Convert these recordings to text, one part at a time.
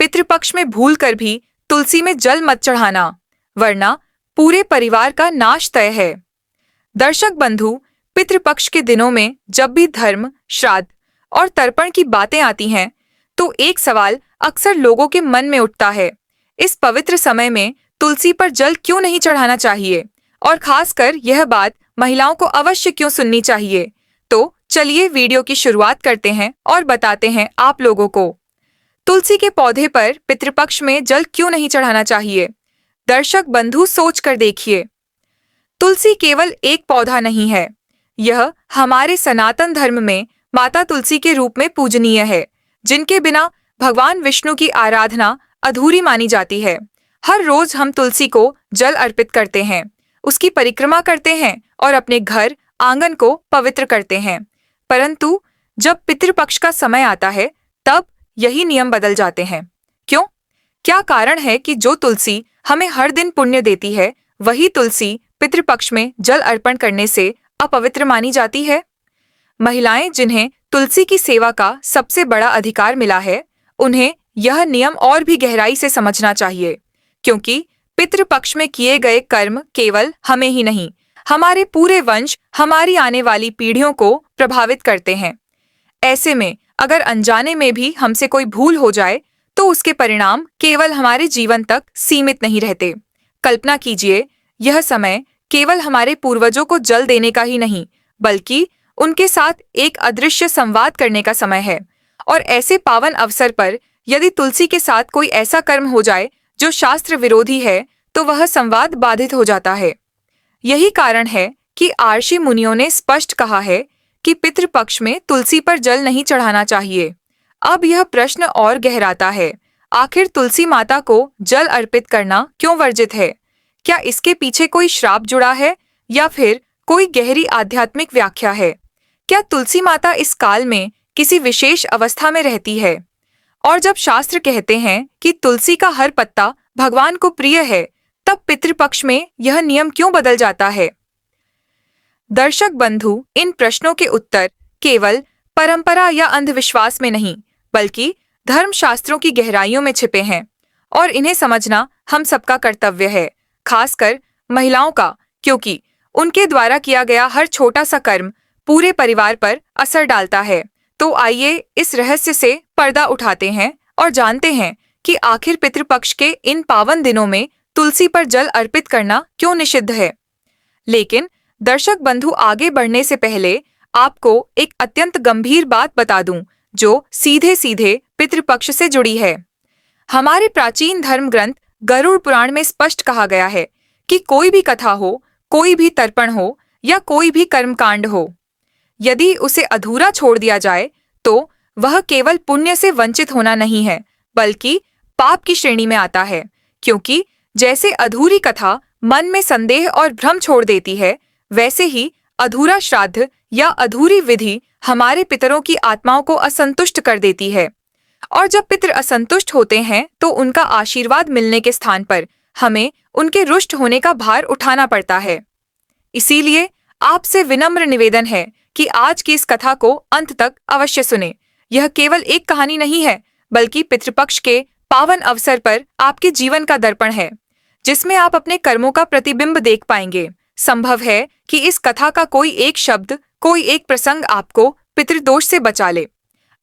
पितृपक्ष में भूल कर भी तुलसी में जल मत चढ़ाना, वरना पूरे परिवार का नाश तय है। दर्शक बंधु, पितृपक्ष के दिनों में जब भी धर्म, श्राद्ध और तर्पण की बातें आती हैं, तो एक सवाल अक्सर लोगों के मन में उठता है, इस पवित्र समय में तुलसी पर जल क्यों नहीं चढ़ाना चाहिए, और खासकर यह बात महिलाओं को अवश्य क्यों सुननी चाहिए। तो चलिए वीडियो की शुरुआत करते हैं और बताते हैं आप लोगों को तुलसी के पौधे पर पितृपक्ष में जल क्यों नहीं चढ़ाना चाहिए। दर्शक बंधु, सोच कर देखिए, तुलसी केवल एक पौधा नहीं है, यह हमारे सनातन धर्म में माता तुलसी के रूप में पूजनीय है, जिनके बिना भगवान विष्णु की आराधना अधूरी मानी जाती है। हर रोज हम तुलसी को जल अर्पित करते हैं, उसकी परिक्रमा करते हैं और अपने घर आंगन को पवित्र करते हैं। परंतु जब पितृपक्ष का समय आता है, तब यही नियम बदल जाते हैं। क्यों? क्या कारण है कि जो तुलसी हमें हर दिन पुण्य देती है, वही तुलसी पितृपक्ष में जल अर्पण करने से अपवित्र मानी जाती है? महिलाएं जिन्हें तुलसी की सेवा का सबसे बड़ा अधिकार मिला है, उन्हें यह नियम और भी गहराई से समझना चाहिए, क्योंकि पितृपक्ष में किए गए कर्म केवल हमें ही नहीं, हमारे पूरे वंश, हमारी आने वाली पीढ़ियों को प्रभावित करते हैं। ऐसे में अगर अनजाने में भी हमसे कोई भूल हो जाए, तो उसके परिणाम केवल हमारे जीवन तक सीमित नहीं रहते। कल्पना कीजिए, यह समय केवल हमारे पूर्वजों को जल देने का ही नहीं, बल्कि उनके साथ एक अदृश्य संवाद करने का समय है। और ऐसे पावन अवसर पर यदि तुलसी के साथ कोई ऐसा कर्म हो जाए जो शास्त्र विरोधी है, तो वह संवाद बाधित हो जाता है। यही कारण है कि आर्षि मुनियों ने स्पष्ट कहा है कि पितृपक्ष में तुलसी पर जल नहीं चढ़ाना चाहिए। अब यह प्रश्न और गहराता है, आखिर तुलसी माता को जल अर्पित करना क्यों वर्जित है? क्या इसके पीछे कोई श्राप जुड़ा है या फिर कोई गहरी आध्यात्मिक व्याख्या है? क्या तुलसी माता इस काल में किसी विशेष अवस्था में रहती है? और जब शास्त्र कहते हैं कि तुलसी का हर पत्ता भगवान को प्रिय है, तब पितृपक्ष में यह नियम क्यों बदल जाता है? दर्शक बंधु, इन प्रश्नों के उत्तर केवल परंपरा या अंधविश्वास में नहीं, बल्कि धर्मशास्त्रों की गहराइयों में छिपे हैं, और इन्हें समझना हम सबका कर्तव्य है, खासकर महिलाओं का, क्योंकि उनके द्वारा किया गया हर छोटा सा कर्म पूरे परिवार पर असर डालता है। तो आइए इस रहस्य से पर्दा उठाते हैं और जानते हैं कि आखिर पितृपक्ष के इन पावन दिनों में तुलसी पर जल अर्पित करना क्यों निषिद्ध है। लेकिन दर्शक बंधु, आगे बढ़ने से पहले आपको एक अत्यंत गंभीर बात बता दूं, जो सीधे सीधे पितृपक्ष से जुड़ी है। हमारे प्राचीन धर्म ग्रंथ गरुड़ पुराण में स्पष्ट कहा गया है कि कोई भी कथा हो, कोई भी तर्पण हो या कोई भी कर्मकांड हो, यदि उसे अधूरा छोड़ दिया जाए तो वह केवल पुण्य से वंचित होना नहीं है, बल्कि पाप की श्रेणी में आता है। क्योंकि जैसे अधूरी कथा मन में संदेह और भ्रम छोड़ देती है, वैसे ही अधूरा श्राद्ध या अधूरी विधि हमारे पितरों की आत्माओं को असंतुष्ट कर देती है। और जब पितर असंतुष्ट होते हैं, तो उनका आशीर्वाद मिलने के स्थान पर हमें उनके रुष्ट होने का भार उठाना पड़ता है। इसीलिए आपसे विनम्र निवेदन है कि आज की इस कथा को अंत तक अवश्य सुने। यह केवल एक कहानी नहीं है, बल्कि पितृपक्ष के पावन अवसर पर आपके जीवन का दर्पण है, जिसमें आप अपने कर्मों का प्रतिबिंब देख पाएंगे। संभव है कि इस कथा का कोई एक शब्द, कोई एक प्रसंग आपको पितृदोष से बचा ले,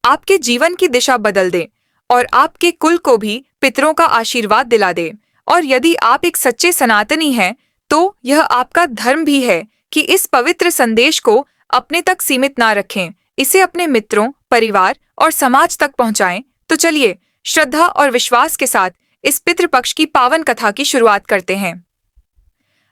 आपके जीवन की दिशा बदल दे और आपके कुल को भी पितरों का आशीर्वाद दिला दे। और यदि आप एक सच्चे सनातनी हैं, तो यह आपका धर्म भी है कि इस पवित्र संदेश को अपने तक सीमित ना रखें, इसे अपने मित्रों, परिवार और समाज तक पहुंचाएं। तो चलिए श्रद्धा और विश्वास के साथ इस पितृपक्ष की पावन कथा की शुरुआत करते हैं।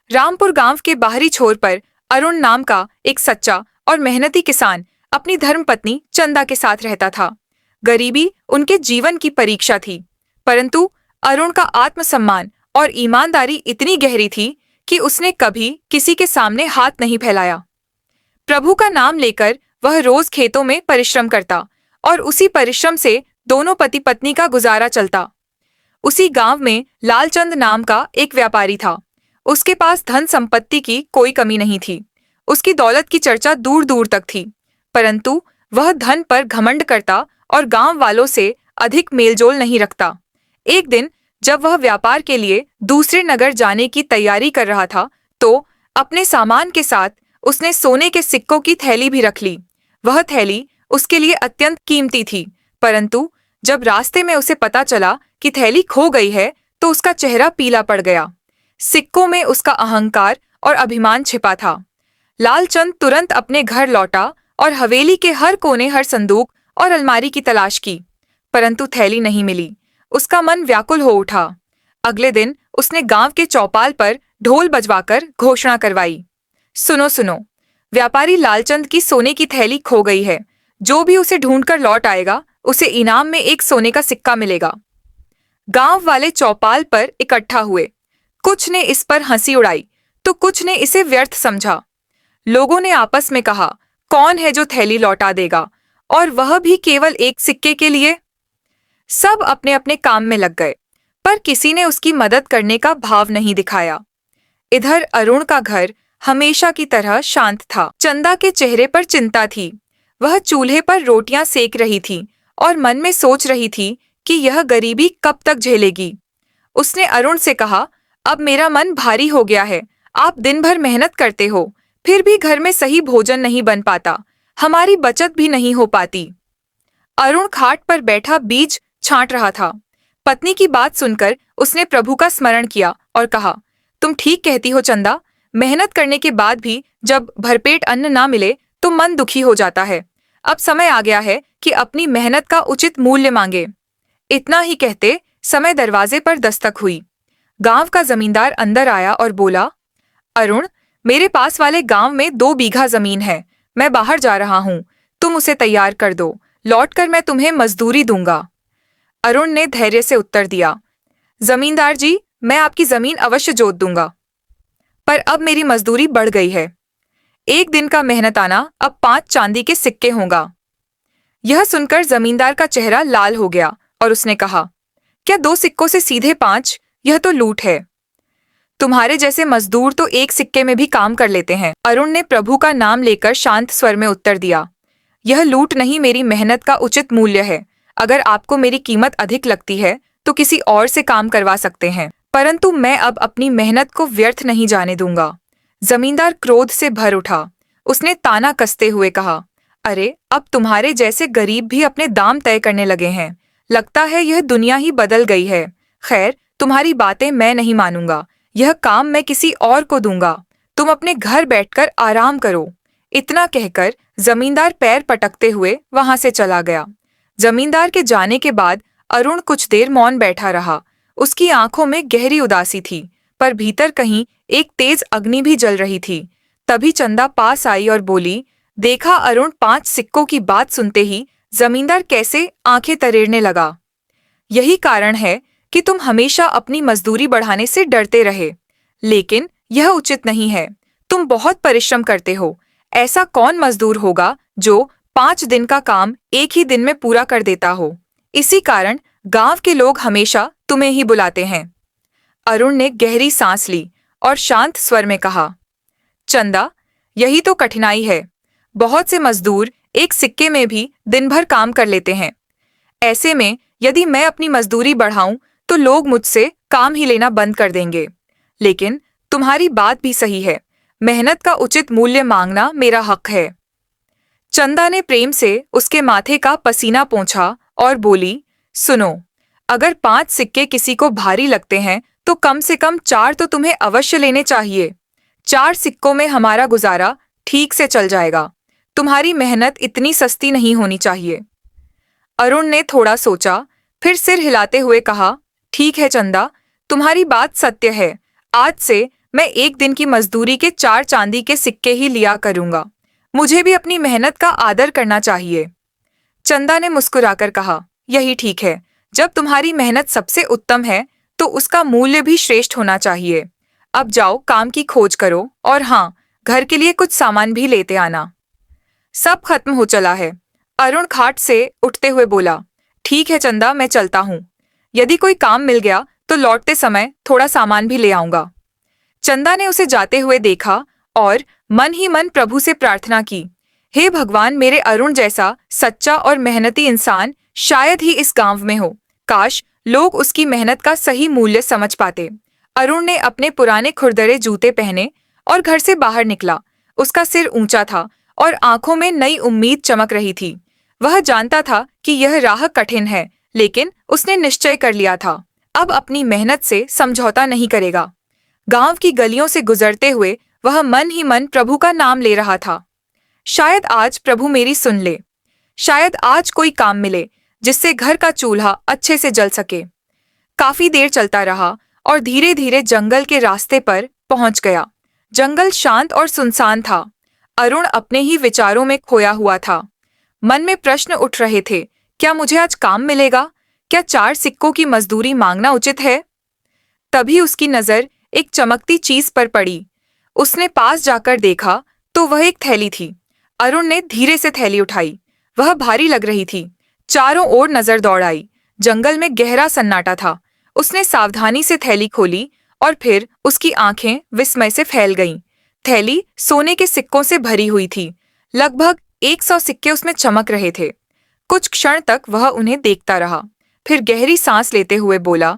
रामपुर गांव के बाहरी छोर पर अरुण नाम का एक सच्चा और मेहनती किसान अपनी धर्मपत्नी चंदा के साथ रहता था। गरीबी उनके जीवन की परीक्षा थी, परंतु अरुण का आत्मसम्मान और ईमानदारी इतनी गहरी थी कि उसने कभी किसी के सामने हाथ नहीं फैलाया। प्रभु का नाम लेकर वह रोज खेतों में परिश्रम करता और उसी परिश्रम से दोनों पति पत्नी का गुजारा चलता। उसी गांव में लालचंद नाम का एक व्यापारी था। उसके पास धन संपत्ति की कोई कमी नहीं थी। उसकी दौलत की चर्चा दूर दूर तक थी, परंतु वह धन पर घमंड करता और गांव वालों से अधिक मेलजोल नहीं रखता। एक दिन जब वह व्यापार के लिए दूसरे नगर जाने की तैयारी कर रहा था, तो अपने सामान के साथ उसने सोने के सिक्कों की थैली भी रख ली। वह थैली उसके लिए अत्यंत कीमती थी, परंतु जब रास्ते में उसे पता चला कि थैली खो गई है, तो उसका चेहरा पीला पड़ गया। सिक्कों में उसका अहंकार और अभिमान छिपा था। लालचंद तुरंत अपने घर लौटा और हवेली के हर कोने, हर संदूक और अलमारी की तलाश की, परंतु थैली नहीं मिली। उसका मन व्याकुल हो उठा। अगले दिन उसने गांव के चौपाल पर ढोल बजवाकर घोषणा करवाई, सुनो सुनो, व्यापारी लालचंद की सोने की थैली खो गई है। जो भी उसे ढूंढकर लौट आएगा, उसे इनाम में एक सोने का सिक्का मिलेगा। गांव वाले चौपाल पर इकट्ठा हुए। कुछ ने इस पर हंसी उड़ाई तो कुछ ने इसे व्यर्थ समझा। लोगों ने आपस में कहा, कौन है जो थैली लौटा देगा, और वह भी केवल एक सिक्के के लिए। सब अपने अपने काम में लग गए, पर किसी ने उसकी मदद करने का भाव नहीं दिखाया। इधर अरुण का घर हमेशा की तरह शांत था। चंदा के चेहरे पर चिंता थी। वह चूल्हे पर रोटियां सेक रही थी और मन में सोच रही थी कि यह गरीबी कब तक झेलेगी। उसने अरुण से कहा, अब मेरा मन भारी हो गया है। आप दिन भर मेहनत करते हो, फिर भी घर में सही भोजन नहीं बन पाता, हमारी बचत भी नहीं हो पाती। अरुण खाट पर बैठा बीज छांट रहा था। पत्नी की बात सुनकर उसने प्रभु का स्मरण किया और कहा, तुम ठीक कहती हो चंदा, मेहनत करने के बाद भी जब भरपेट अन्न ना मिले तो मन दुखी हो जाता है। अब समय आ गया है कि अपनी मेहनत का उचित मूल्य मांगे। इतना ही कहते समय दरवाजे पर दस्तक हुई। गांव का जमींदार अंदर आया और बोला, अरुण, मेरे पास वाले गांव में 2 बीघा जमीन है। मैं बाहर जा रहा हूँ, तुम उसे तैयार कर दो, लौटकर मैं तुम्हें मजदूरी दूंगा। अरुण ने धैर्य से उत्तर दिया, जमींदार जी, मैं आपकी जमीन अवश्य जोत दूंगा, पर अब मेरी मजदूरी बढ़ गई है। एक दिन का मेहनत आना अब 5 चांदी के सिक्के होगा। यह सुनकर जमींदार का चेहरा लाल हो गया और उसने कहा, क्या 2 सिक्कों से सीधे 5? यह तो लूट है। तुम्हारे जैसे मजदूर तो एक सिक्के में भी काम कर लेते हैं। अरुण ने प्रभु का नाम लेकर शांत स्वर में उत्तर दिया, यह लूट नहीं, मेरी मेहनत का उचित मूल्य है। अगर आपको मेरी कीमत अधिक लगती है तो किसी और से काम करवा सकते हैं, परंतु मैं अब अपनी मेहनत को व्यर्थ नहीं जाने दूंगा। जमींदार क्रोध से भर उठा। उसने ताना कसते हुए कहा, अरे, अब तुम्हारे जैसे गरीब भी अपने दाम तय करने लगे हैं। लगता है यह दुनिया ही बदल गई है। खैर, तुम्हारी बातें मैं नहीं मानूंगा। यह काम मैं किसी और को दूंगा। तुम अपने घर बैठकर आराम करो। इतना कहकर जमींदार पैर पटकते हुए वहां से चला गया। जमींदार के जाने के बाद अरुण कुछ देर मौन बैठा रहा। उसकी आंखों में गहरी उदासी थी, पर भीतर कहीं एक तेज अग्नि भी जल रही थी। तभी चंदा पास आई और बोली, देखा अरुण, 5 सिक्कों की बात सुनते ही जमींदार कैसे आंखें तरेरने लगा। यही कारण है कि तुम हमेशा अपनी मजदूरी बढ़ाने से डरते रहे, लेकिन यह उचित नहीं है। तुम बहुत परिश्रम करते हो। ऐसा कौन मजदूर होगा जो 5 दिन का काम एक ही दिन में पूरा कर देता हो? इसी कारण गांव के लोग हमेशा तुम्हें ही बुलाते हैं। अरुण ने गहरी सांस ली और शांत स्वर में कहा, चंदा, यही तो कठिनाई है। बहुत से मजदूर एक सिक्के में भी दिन भर काम कर लेते हैं। ऐसे में यदि मैं अपनी मजदूरी बढ़ाऊं तो लोग मुझसे काम ही लेना बंद कर देंगे। लेकिन तुम्हारी बात भी सही है, मेहनत का उचित मूल्य मांगना मेरा हक है। चंदा ने प्रेम से उसके माथे का पसीना पोंछा और बोली, सुनो, अगर 5 सिक्के किसी को भारी लगते हैं तो कम से कम 4 तो तुम्हें अवश्य लेने चाहिए। 4 सिक्कों में हमारा गुजारा ठीक से चल जाएगा। तुम्हारी मेहनत इतनी सस्ती नहीं होनी चाहिए। अरुण ने थोड़ा सोचा, फिर सिर हिलाते हुए कहा, ठीक है चंदा, तुम्हारी बात सत्य है। आज से मैं एक दिन की मजदूरी के 4 चांदी के सिक्के ही लिया करूंगा। मुझे भी अपनी मेहनत का आदर करना चाहिए। चंदा ने मुस्कुराकर कहा, यही ठीक है। जब तुम्हारी मेहनत सबसे उत्तम है तो उसका मूल्य भी श्रेष्ठ होना चाहिए। अब जाओ, काम की खोज करो, और हाँ, घर के लिए कुछ सामान भी लेते आना। सब खत्म हो चला है। अरुण खाट से उठते हुए बोला, ठीक है चंदा, मैं चलता हूँ। यदि कोई काम मिल गया तो लौटते समय थोड़ा सामान भी ले आऊंगा। चंदा ने उसे जाते हुए देखा और मन ही मन प्रभु से प्रार्थना की, हे भगवान, मेरे अरुण जैसा सच्चा और मेहनती इंसान शायद ही इस गांव में हो। काश लोग उसकी मेहनत का सही मूल्य समझ पाते। अरुण ने अपने पुराने खुरदरे जूते पहने और घर से बाहर निकला। उसका सिर ऊंचा था और आंखों में नई उम्मीद चमक रही थी। वह जानता था कि यह राह कठिन है, लेकिन उसने निश्चय कर लिया था, अब अपनी मेहनत से समझौता नहीं करेगा। गांव की गलियों से गुजरते हुए वह मन ही मन प्रभु का नाम ले रहा था। शायद आज प्रभु मेरी सुन ले, शायद आज कोई काम मिले जिससे घर का चूल्हा अच्छे से जल सके। काफी देर चलता रहा और धीरे धीरे जंगल के रास्ते पर पहुंच गया। जंगल शांत और सुनसान था। अरुण अपने ही विचारों में खोया हुआ था। मन में प्रश्न उठ रहे थे, क्या मुझे आज काम मिलेगा? क्या 4 सिक्कों की मजदूरी मांगना उचित है? तभी उसकी नजर एक चमकती चीज पर पड़ी। उसने पास जाकर देखा तो वह एक थैली थी। अरुण ने धीरे से थैली उठाई। वह भारी लग रही थी। चारों ओर नजर दौड़ाई। जंगल में गहरा सन्नाटा था। उसने सावधानी से थैली खोली और फिर उसकी आंखें विस्मय से फैल गईं। थैली सोने के सिक्कों से भरी हुई थी। लगभग 100 सिक्के उसमें चमक रहे थे। कुछ क्षण तक वह उन्हें देखता रहा, फिर गहरी सांस लेते हुए बोला,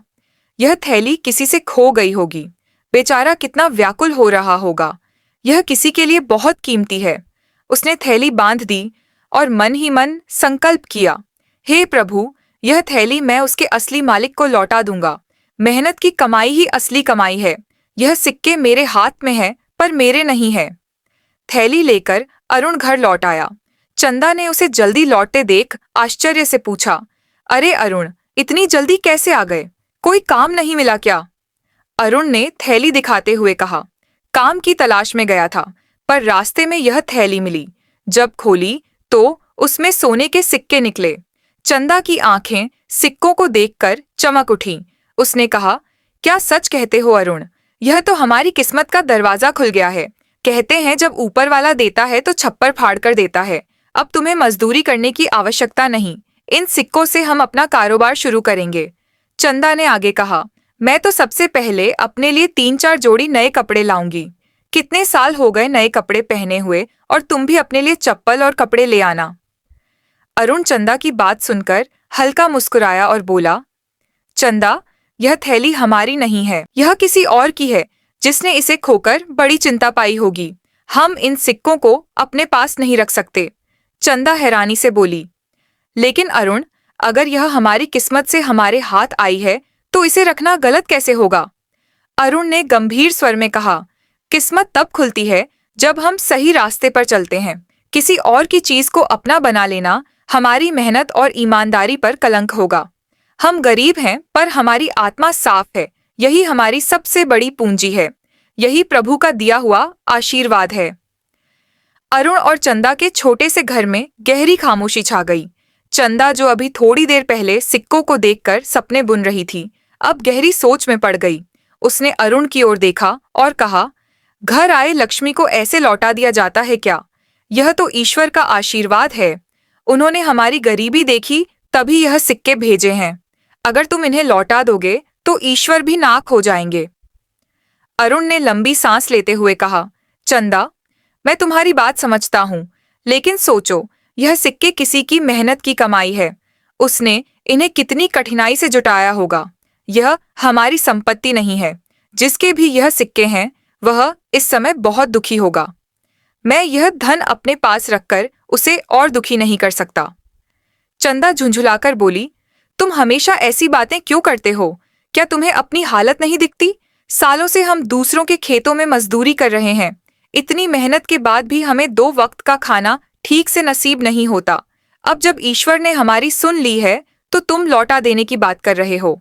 यह थैली किसी से खो गई होगी। बेचारा कितना व्याकुल हो रहा होगा। यह किसी के लिए बहुत कीमती है। उसने थैली बांध दी और मन ही मन संकल्प किया, हे प्रभु, यह थैली मैं उसके असली मालिक को लौटा दूंगा। मेहनत की कमाई ही असली कमाई है। यह सिक्के मेरे हाथ में है, पर मेरे नहीं है। थैली लेकर अरुण घर लौट आया। चंदा ने उसे जल्दी लौटते देख आश्चर्य से पूछा, अरे अरुण, इतनी जल्दी कैसे आ गए? कोई काम नहीं मिला क्या? अरुण ने थैली दिखाते हुए कहा, काम की तलाश में गया था, पर रास्ते में यह थैली मिली। जब खोली तो उसमें सोने के सिक्के निकले। चंदा की आंखें सिक्कों को देखकर चमक उठीं। उसने कहा, क्या सच कहते हो अरुण? यह तो हमारी किस्मत का दरवाजा खुल गया है। कहते हैं जब ऊपर वाला देता है तो छप्पर फाड़ कर देता है। अब तुम्हें मजदूरी करने की आवश्यकता नहीं। इन सिक्कों से हम अपना कारोबार शुरू करेंगे। चंदा ने आगे कहा, मैं तो सबसे पहले अपने लिए 3-4 जोड़ी नए कपड़े लाऊंगी। कितने साल हो गए नए कपड़े पहने हुए, और तुम भी अपने लिए चप्पल और कपड़े ले आना। अरुण चंदा की बात सुनकर हल्का मुस्कुराया और बोला, चंदा, यह थैली हमारी नहीं है, यह किसी और की है, जिसने इसे खोकर बड़ी चिंता पाई होगी। हम इन सिक्कों को अपने पास नहीं रख सकते। चंदा हैरानी से बोली, लेकिन अरुण, अगर यह हमारी किस्मत से हमारे हाथ आई है तो इसे रखना गलत कैसे होगा? अरुण ने गंभीर स्वर में कहा, किस्मत तब खुलती है जब हम सही रास्ते पर चलते हैं। किसी और की चीज को अपना बना लेना हमारी मेहनत और ईमानदारी पर कलंक होगा। हम गरीब हैं, पर हमारी आत्मा साफ है। यही हमारी सबसे बड़ी पूंजी है। यही प्रभु का दिया हुआ आशीर्वाद है। अरुण और चंदा के छोटे से घर में गहरी खामोशी छा गई। चंदा, जो अभी थोड़ी देर पहले सिक्कों को देखकर सपने बुन रही थी, अब गहरी सोच में पड़ गई। उसने अरुण की ओर देखा और कहा, घर आए लक्ष्मी को ऐसे लौटा दिया जाता है क्या? यह तो ईश्वर का आशीर्वाद है। उन्होंने हमारी गरीबी देखी, तभी यह सिक्के भेजे हैं। अगर तुम इन्हें लौटा दोगे तो ईश्वर भी नाक हो जाएंगे। अरुण ने लंबी सांस लेते हुए कहा, चंदा, मैं तुम्हारी बात समझता हूँ, लेकिन सोचो, यह सिक्के किसी की मेहनत की कमाई है। उसने इन्हें कितनी कठिनाई से जुटाया होगा। यह हमारी संपत्ति नहीं है। जिसके भी यह सिक्के हैं, वह इस समय बहुत दुखी होगा। मैं यह धन अपने पास रखकर उसे और दुखी नहीं कर सकता। चंदा झुंझुलाकर बोली, तुम हमेशा ऐसी बातें क्यों करते हो? क्या तुम्हें अपनी हालत नहीं दिखती? सालों से हम दूसरों के खेतों में मजदूरी कर रहे हैं। इतनी मेहनत के बाद भी हमें 2 वक्त का खाना ठीक से नसीब नहीं होता। अब जब ईश्वर ने हमारी सुन ली है तो तुम लौटा देने की बात कर रहे हो।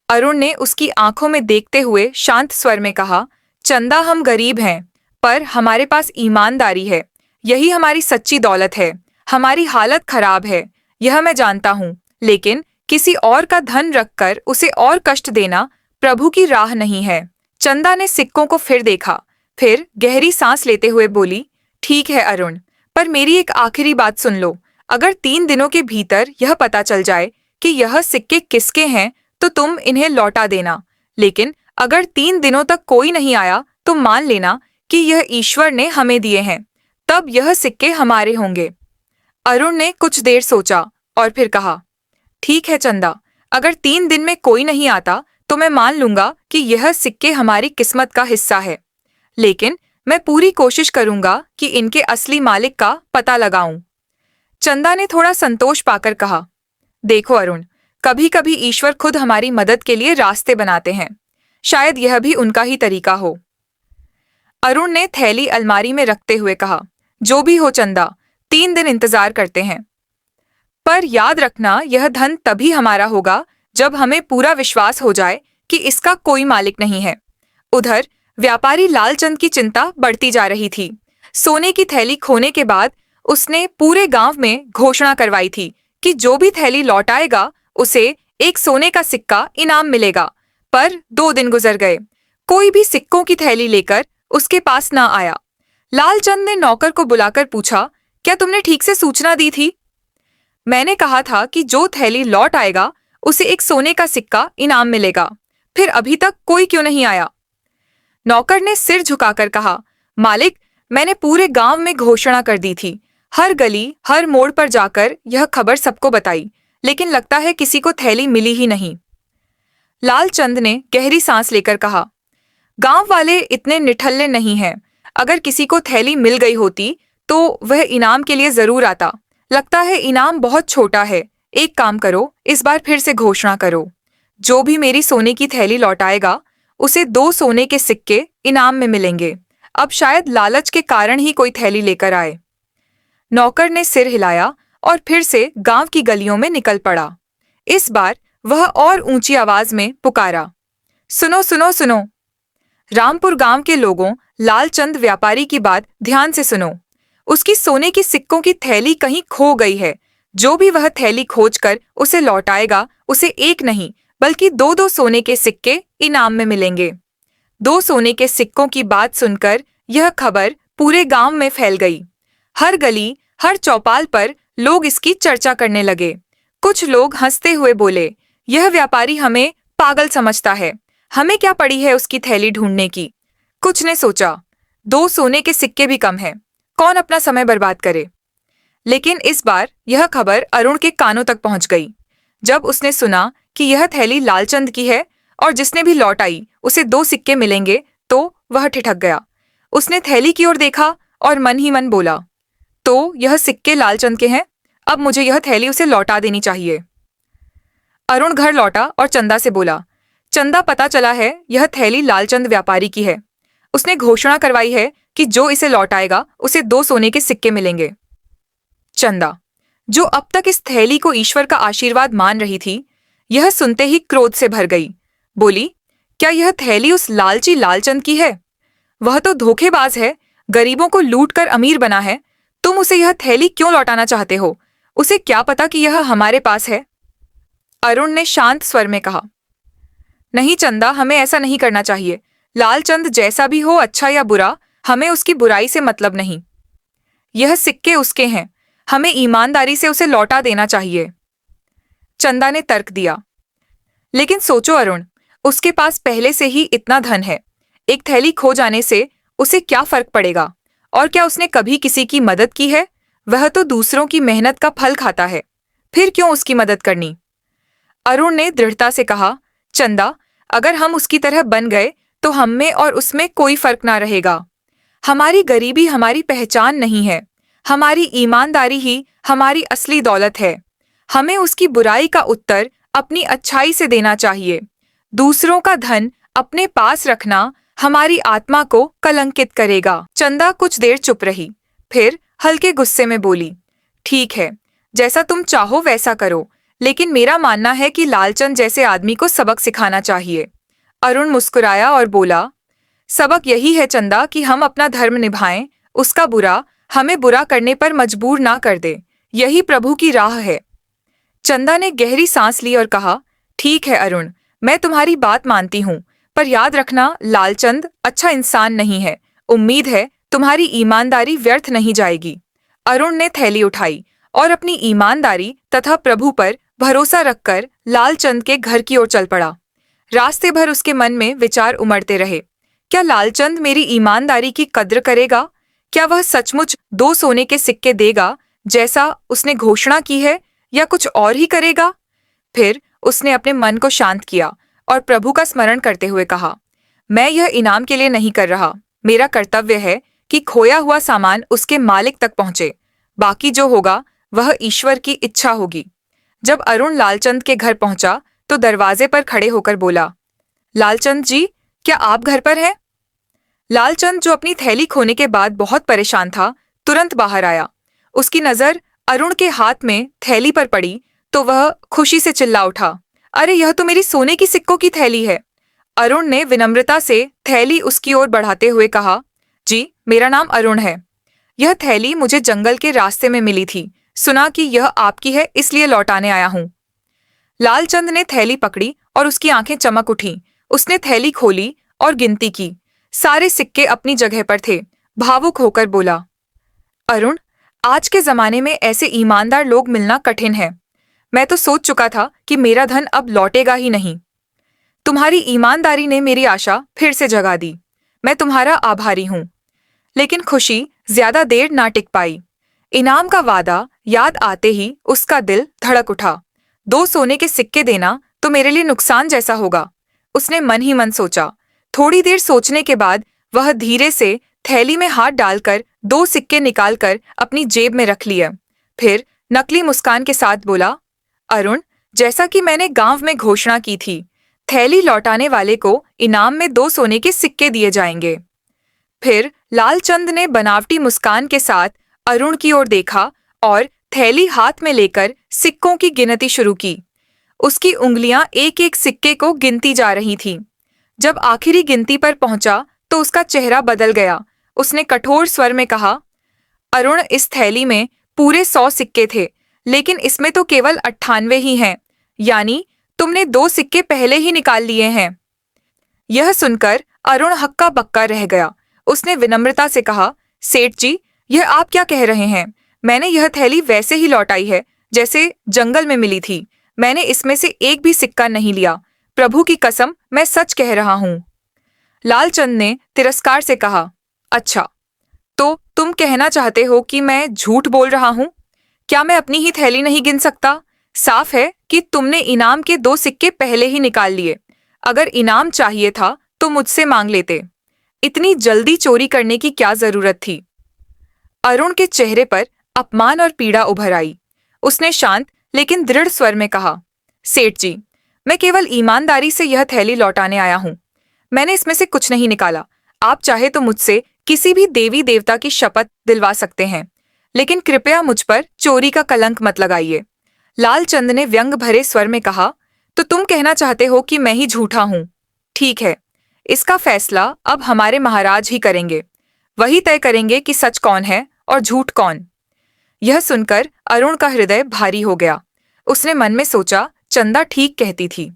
अरुण ने उसकी आंखों में देखते हुए शांत स्वर में कहा, चंदा, हम गरीब हैं, पर हमारे पास ईमानदारी है। यही हमारी सच्ची दौलत है। हमारी हालत खराब है, यह मैं जानता हूँ, लेकिन किसी और का धन रखकर उसे और कष्ट देना प्रभु की राह नहीं है। चंदा ने सिक्कों को फिर देखा, फिर गहरी सांस लेते हुए बोली, ठीक है अरुण, पर मेरी एक आखिरी बात सुन लो। अगर 3 दिनों के भीतर यह पता चल जाए कि यह सिक्के किसके हैं तो तुम इन्हें लौटा देना। लेकिन अगर 3 दिनों तक कोई नहीं आया तो मान लेना कि यह ईश्वर ने हमें दिए हैं। तब यह सिक्के हमारे होंगे। अरुण ने कुछ देर सोचा और फिर कहा, ठीक है चंदा, अगर 3 दिन में कोई नहीं आता तो मैं मान लूंगा कि यह सिक्के हमारी किस्मत का हिस्सा है, लेकिन मैं पूरी कोशिश करूंगा कि इनके असली मालिक का पता लगाऊं। चंदा ने थोड़ा संतोष पाकर कहा, देखो अरुण, कभी कभी ईश्वर खुद हमारी मदद के लिए रास्ते बनाते हैं। शायद यह भी उनका ही तरीका हो। अरुण ने थैली अलमारी में रखते हुए कहा, जो भी हो चंदा, 3 दिन इंतजार करते हैं। पर याद रखना, यह धन तभी हमारा होगा जब हमें पूरा विश्वास हो जाए कि इसका कोई मालिक नहीं है। उधर व्यापारी लालचंद की चिंता बढ़ती जा रही थी। सोने की थैली खोने के बाद उसने पूरे गांव में घोषणा करवाई थी कि जो भी थैली लौट आएगा उसे एक सोने का सिक्का इनाम मिलेगा। पर 2 दिन गुजर गए, कोई भी सिक्कों की थैली लेकर उसके पास ना आया। लालचंद ने नौकर को बुलाकर पूछा, क्या तुमने ठीक से सूचना दी थी? मैंने कहा था कि जो थैली लौट आएगा उसे एक सोने का सिक्का इनाम मिलेगा, फिर अभी तक कोई क्यों नहीं आया? नौकर ने सिर झुकाकर कहा, मालिक, मैंने पूरे गांव में घोषणा कर दी थी, हर गली हर मोड़ पर जाकर यह खबर सबको बताई, लेकिन लगता है किसी को थैली मिली ही नहीं। लालचंद ने गहरी सांस लेकर कहा, गांव वाले इतने निठल्ले नहीं हैं। अगर किसी को थैली मिल गई होती तो वह इनाम के लिए जरूर आता। लगता है इनाम बहुत छोटा है। एक काम करो, इस बार फिर से घोषणा करो। जो भी मेरी सोने की थैली लौटाएगा उसे 2 सोने के सिक्के इनाम में मिलेंगे। अब शायद लालच के कारण ही कोई थैली लेकर आए। नौकर ने सिर हिलाया और फिर से गांव की गलियों में निकल पड़ा। इस बार वह और ऊंची आवाज में पुकारा, सुनो सुनो सुनो। रामपुर गांव के लोगों, लालचंद व्यापारी की बात ध्यान से सुनो। उसकी सोने की सिक्कों की थैली कहीं खो गई है। जो भी वह थैली खोजकर उसे लौटाएगा उसे एक नहीं बल्कि 2-2 सोने के सिक्के इनाम में मिलेंगे। 2 सोने के सिक्कों की बात सुनकर यह खबर पूरे गांव में फैल गई। हर गली हर चौपाल पर लोग इसकी चर्चा करने लगे। कुछ लोग हंसते हुए बोले, यह व्यापारी हमें पागल समझता है, हमें क्या पड़ी है उसकी थैली ढूंढने की। कुछ ने सोचा, 2 सोने के सिक्के भी कम हैं, कौन अपना समय बर्बाद करे। लेकिन इस बार यह खबर अरुण के कानों तक पहुंच गई। जब उसने सुना कि यह थैली लालचंद की है और जिसने भी लौट आई उसे 2 सिक्के मिलेंगे तो वह ठिठक गया। उसने थैली की ओर देखा और मन ही मन बोला, तो यह सिक्के लालचंद के हैं, अब मुझे यह थैली उसे लौटा देनी चाहिए। अरुण घर लौटा और चंदा से बोला, चंदा, पता चला है यह थैली लालचंद व्यापारी की है। उसने घोषणा करवाई है कि जो इसे लौटाएगा उसे 2 सोने के सिक्के मिलेंगे। चंदा, जो अब तक इस थैली को ईश्वर का आशीर्वाद मान रही थी, यह सुनते ही क्रोध से भर गई। बोली, क्या यह थैली उस लालची लालचंद की है? वह तो धोखेबाज है, गरीबों को लूट कर अमीर बना है। तुम उसे यह थैली क्यों लौटाना चाहते हो? उसे क्या पता कि यह हमारे पास है? अरुण ने शांत स्वर में कहा, नहीं चंदा, हमें ऐसा नहीं करना चाहिए। लालचंद जैसा भी हो, अच्छा या बुरा, हमें उसकी बुराई से मतलब नहीं। यह सिक्के उसके हैं, हमें ईमानदारी से उसे लौटा देना चाहिए। चंदा ने तर्क दिया। लेकिन सोचो अरुण, उसके पास पहले से ही इतना धन है, एक थैली खो जाने से उसे क्या फर्क पड़ेगा? और क्या उसने कभी किसी की मदद की है? वह तो दूसरों की मेहनत का फल खाता है, फिर क्यों उसकी मदद करनी? अरुण ने दृढ़ता से कहा, चंदा, अगर हम उसकी तरह बन गए तो हम में और उसमें कोई फर्क ना रहेगा। हमारी गरीबी हमारी पहचान नहीं है, हमारी ईमानदारी ही हमारी असली दौलत है। हमें उसकी बुराई का उत्तर अपनी अच्छाई से देना चाहिए। दूसरों का धन अपने पास रखना हमारी आत्मा को कलंकित करेगा। चंदा कुछ देर चुप रही, फिर हल्के गुस्से में बोली, ठीक है, जैसा तुम चाहो वैसा करो, लेकिन मेरा मानना है कि लालचंद जैसे आदमी को सबक सिखाना चाहिए। अरुण मुस्कुराया और बोला, सबक यही है चंदा कि हम अपना धर्म निभाएं, उसका बुरा हमें बुरा करने पर मजबूर ना कर दे। यही प्रभु की राह है। चंदा ने गहरी सांस ली और कहा, ठीक है अरुण, मैं तुम्हारी बात मानती हूँ, पर याद रखना लालचंद अच्छा इंसान नहीं है। उम्मीद है तुम्हारी ईमानदारी व्यर्थ नहीं जाएगी। अरुण ने थैली उठाई और अपनी ईमानदारी तथा प्रभु पर भरोसा रखकर लालचंद के घर की ओर चल पड़ा। रास्ते भर उसके मन में विचार उमड़ते रहे, क्या लालचंद मेरी ईमानदारी की कद्र करेगा? क्या वह सचमुच 2 सोने के सिक्के देगा जैसा उसने घोषणा की है, या कुछ और ही करेगा? फिर उसने अपने मन को शांत किया और प्रभु का स्मरण करते हुए कहा, मैं यह इनाम के लिए नहीं कर रहा। मेरा कर्तव्य है कि खोया हुआ सामान उसके मालिक तक पहुंचे। बाकी जो होगा वह ईश्वर की इच्छा होगी। जब अरुण लालचंद के घर पहुंचा तो दरवाजे पर खड़े होकर बोला, लालचंद जी, क्या आप घर पर हैं? लालचंद, जो अपनी थैली खोने के बाद बहुत परेशान था, तुरंत बाहर आया। उसकी नजर अरुण के हाथ में थैली पर पड़ी तो वह खुशी से चिल्ला उठा, अरे यह तो मेरी सोने की सिक्कों की थैली है। अरुण ने विनम्रता से थैली उसकी ओर बढ़ाते हुए कहा, जी, मेरा नाम अरुण है। यह थैली मुझे जंगल के रास्ते में मिली थी। सुना कि यह आपकी है, इसलिए लौटाने आया हूं। लालचंद ने थैली पकड़ी और उसकी आंखें चमक उठीं। उसने थैली खोली और गिनती की। सारे सिक्के अपनी जगह पर थे। भावुक होकर बोला, अरुण, आज के जमाने में ऐसे ईमानदार लोग मिलना कठिन है। मैं तो सोच चुका था कि मेरा धन अब लौटेगा ही नहीं। तुम्हारी ईमानदारी ने मेरी आशा फिर से जगा दी। मैं तुम्हारा आभारी हूं। लेकिन खुशी ज्यादा देर ना टिक पाई। इनाम का वादा याद आते ही उसका दिल धड़क उठा। 2 सोने के सिक्के देना तो मेरे लिए नुकसान जैसा होगा, उसने मन ही मन सोचा। थोड़ी देर सोचने के बाद वह धीरे से थैली में हाथ डालकर 2 सिक्के निकालकर अपनी जेब में रख लिए। फिर नकली मुस्कान के साथ बोला, अरुण, जैसा कि मैंने गांव में घोषणा की थी, थैली लौटाने वाले को इनाम में 2 सोने के सिक्के दिए जाएंगे। फिर लालचंद ने बनावटी मुस्कान के साथ अरुण की ओर देखा और थैली हाथ में लेकर सिक्कों की गिनती शुरू की। उसकी उंगलियां एक एक सिक्के को गिनती जा रही थीं। जब आखिरी गिनती पर पहुंचा तो उसका चेहरा बदल गया। उसने कठोर स्वर में कहा, अरुण, इस थैली में पूरे 100 सिक्के थे, लेकिन इसमें तो केवल 98 ही हैं। यानी तुमने 2 सिक्के पहले ही निकाल लिए हैं। यह सुनकर अरुण हक्का बक्का रह गया। उसने विनम्रता से कहा, सेठ जी, यह आप क्या कह रहे हैं? मैंने यह थैली वैसे ही लौटाई है जैसे जंगल में मिली थी। मैंने इसमें से एक भी सिक्का नहीं लिया। प्रभु की कसम, मैं सच कह रहा हूं। लालचंद ने तिरस्कार से कहा, अच्छा, तो तुम कहना चाहते हो कि मैं झूठ बोल रहा हूं? क्या मैं अपनी ही थैली नहीं गिन सकता? साफ है कि तुमने इनाम के 2 सिक्के पहले ही निकाल लिए। अगर इनाम चाहिए था तो मुझसे मांग लेते। इतनी जल्दी चोरी करने की क्या जरूरत थी? अरुण के चेहरे पर अपमान और पीड़ा उभर आई। उसने शांत लेकिन दृढ़ स्वर में कहा, सेठ जी, मैं केवल ईमानदारी से यह थैली लौटाने आया हूं। मैंने इसमें से कुछ नहीं निकाला। आप चाहे तो मुझसे किसी भी देवी देवता की शपथ दिलवा सकते हैं, लेकिन कृपया मुझ पर चोरी का कलंक मत लगाइए। लालचंद ने व्यंग भरे स्वर में कहा, तो तुम कहना चाहते हो कि मैं ही झूठा हूं? ठीक है, इसका फैसला अब हमारे महाराज ही करेंगे। वही तय करेंगे कि सच कौन है और झूठ कौन। यह सुनकर अरुण का हृदय भारी हो गया। उसने मन में सोचा, चंदा ठीक कहती थी।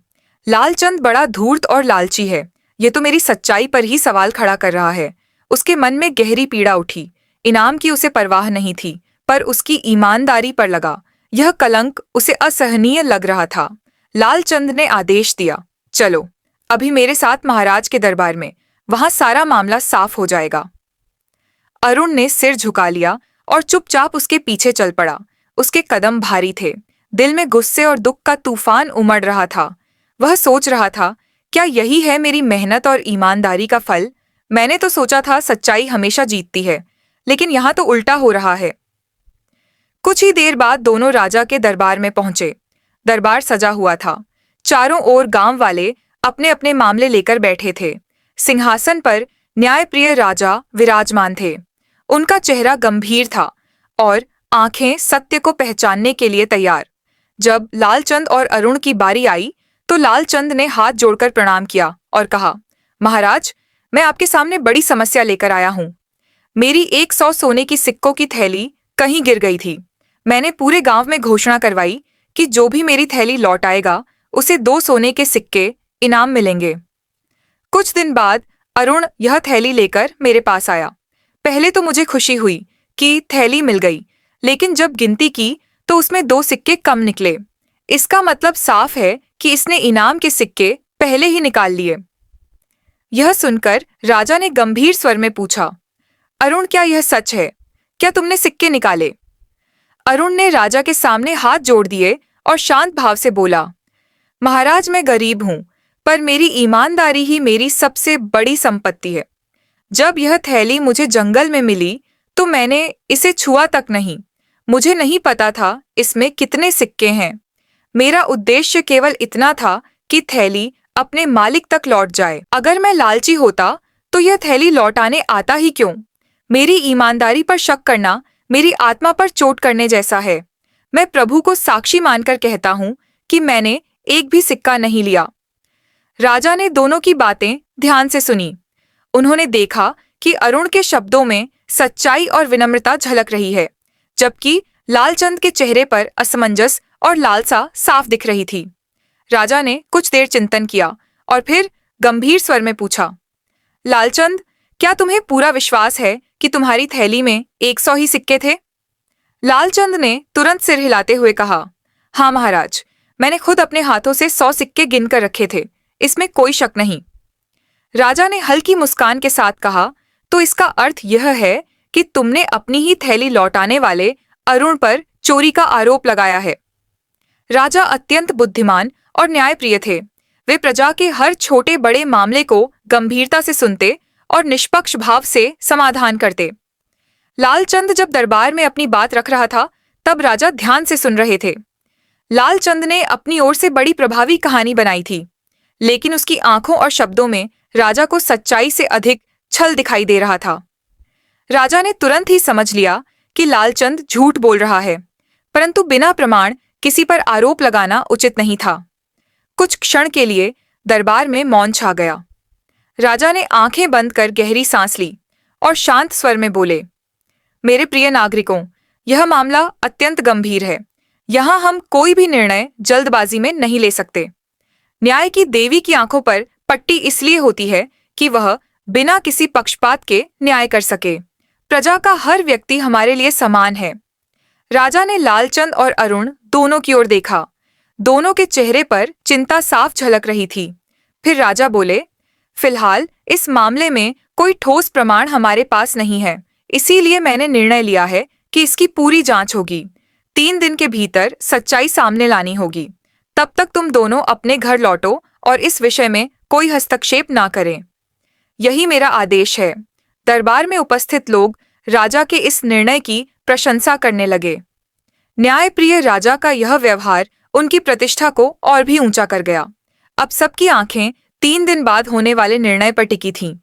लालचंद बड़ा धूर्त और लालची है। ये तो मेरी सच्चाई पर ही सवाल खड़ा कर रहा है। उसके मन में गहरी पीड़ा उठी। इनाम की उसे परवाह नहीं थी, पर उसकी ईमानदारी पर लगा यह कलंक उसे असहनीय लग रहा था। लालचंद ने आदेश दिया, चलो अभी मेरे साथ महाराज के दरबार में, वहां सारा मामला साफ हो जाएगा। अरुण ने सिर झुका लिया और चुपचाप उसके पीछे चल पड़ा। उसके कदम भारी थे। दिल में गुस्से और दुख का तूफान उमड़ रहा था। वह सोच रहा था, क्या यही है मेरी मेहनत और ईमानदारी का फल? मैंने तो सोचा था सच्चाई हमेशा जीतती है, लेकिन यहाँ तो उल्टा हो रहा है। कुछ ही देर बाद दोनों राजा के दरबार में पहुंचे। दरबार सजा हुआ था। चारों ओर गांव वाले अपने अपने मामले लेकर बैठे थे। सिंहासन पर न्यायप्रिय राजा विराजमान थे। उनका चेहरा गंभीर था और आंखें सत्य को पहचानने के लिए तैयार। जब लालचंद और अरुण की बारी आई तो लालचंद ने हाथ जोड़कर प्रणाम किया और कहा, महाराज, मैं आपके सामने बड़ी समस्या लेकर आया हूं। मेरी 100 सोने की सिक्कों की थैली कहीं गिर गई थी। मैंने पूरे गांव में घोषणा करवाई कि जो भी मेरी थैली लौट आएगा उसे 2 सोने के सिक्के इनाम मिलेंगे। कुछ दिन बाद अरुण यह थैली लेकर मेरे पास आया। पहले तो मुझे खुशी हुई कि थैली मिल गई, लेकिन जब गिनती की तो उसमें 2 सिक्के कम निकले। इसका मतलब साफ है कि इसने इनाम के सिक्के पहले ही निकाल लिए। यह सुनकर राजा ने गंभीर स्वर में पूछा, अरुण, क्या यह सच है? क्या तुमने सिक्के निकाले? अरुण ने राजा के सामने हाथ जोड़ दिए और शांत भाव से बोला, महाराज, मैं गरीब हूँ, पर मेरी ईमानदारी ही मेरी सबसे बड़ी संपत्ति है। जब यह थैली मुझे जंगल में मिली तो मैंने इसे छुआ तक नहीं। मुझे नहीं पता था इसमें कितने सिक्के हैं। मेरा उद्देश्य केवल इतना था कि थैली अपने मालिक तक लौट जाए। अगर मैं लालची होता तो यह थैली लौटाने आता ही क्यों? मेरी ईमानदारी पर शक करना मेरी आत्मा पर चोट करने जैसा है। मैं प्रभु को साक्षी मानकर कहता हूँ कि मैंने एक भी सिक्का नहीं लिया। राजा ने दोनों की बातें ध्यान से सुनी। उन्होंने देखा कि अरुण के शब्दों में सच्चाई और विनम्रता झलक रही है, जबकि लालचंद के चेहरे पर असमंजस और लालसा साफ दिख रही थी। राजा ने कुछ देर चिंतन किया और फिर गंभीर स्वर में पूछा, लालचंद, क्या तुम्हें पूरा विश्वास है कि तुम्हारी थैली में 100 ही सिक्के थे? लालचंद ने तुरंत सिर हिलाते हुए कहा, हाँ महाराज, मैंने खुद अपने हाथों से 100 सिक्के गिनकर रखे थे, इसमें कोई शक नहीं। राजा ने हल्की मुस्कान के साथ कहा, तो इसका अर्थ यह है कि तुमने अपनी ही थैली लौटाने वाले अरुण पर चोरी का आरोप लगाया है। राजा अत्यंत बुद्धिमान और न्यायप्रिय थे। वे प्रजा के हर छोटे बड़े मामले को गंभीरता से सुनते और निष्पक्ष भाव से समाधान करते। लालचंद जब दरबार में अपनी बात रख रहा था, तब राजा ध्यान से सुन रहे थे। लालचंद ने अपनी ओर से बड़ी प्रभावी कहानी बनाई थी, लेकिन उसकी आंखों और शब्दों में राजा को सच्चाई से अधिक छल दिखाई दे रहा था। राजा ने तुरंत ही समझ लिया कि लालचंद झूठ बोल रहा है, परंतु बिना प्रमाण किसी पर आरोप लगाना उचित नहीं था। कुछ क्षण के लिए दरबार में मौन छा गया। राजा ने आंखें बंद कर गहरी सांस ली और शांत स्वर में बोले, मेरे प्रिय नागरिकों, यह मामला अत्यंत गंभीर है। यहाँ हम कोई भी निर्णय जल्दबाजी में नहीं ले सकते। न्याय की देवी की आंखों पर पट्टी इसलिए होती है कि वह बिना किसी पक्षपात के न्याय कर सके। प्रजा का हर व्यक्ति हमारे लिए समान है। राजा ने लालचंद और अरुण दोनों की ओर देखा। दोनों के चेहरे पर चिंता साफ झलक रही थी। फिर राजा बोले, फिलहाल इस मामले में कोई ठोस प्रमाण हमारे पास नहीं है, इसीलिए मैंने निर्णय लिया है कि इसकी पूरी जांच होगी। 3 दिन के भीतर सच्चाई सामने लानी होगी। तब तक तुम दोनों अपने घर लौटो और इस विषय में कोई हस्तक्षेप ना करें। यही मेरा आदेश है। दरबार में उपस्थित लोग राजा के इस निर्णय की प्रशंसा करने लगे। न्यायप्रिय राजा का यह व्यवहार उनकी प्रतिष्ठा को और भी ऊंचा कर गया। अब सबकी आंखें 3 दिन बाद होने वाले निर्णय पर टिकी थीं।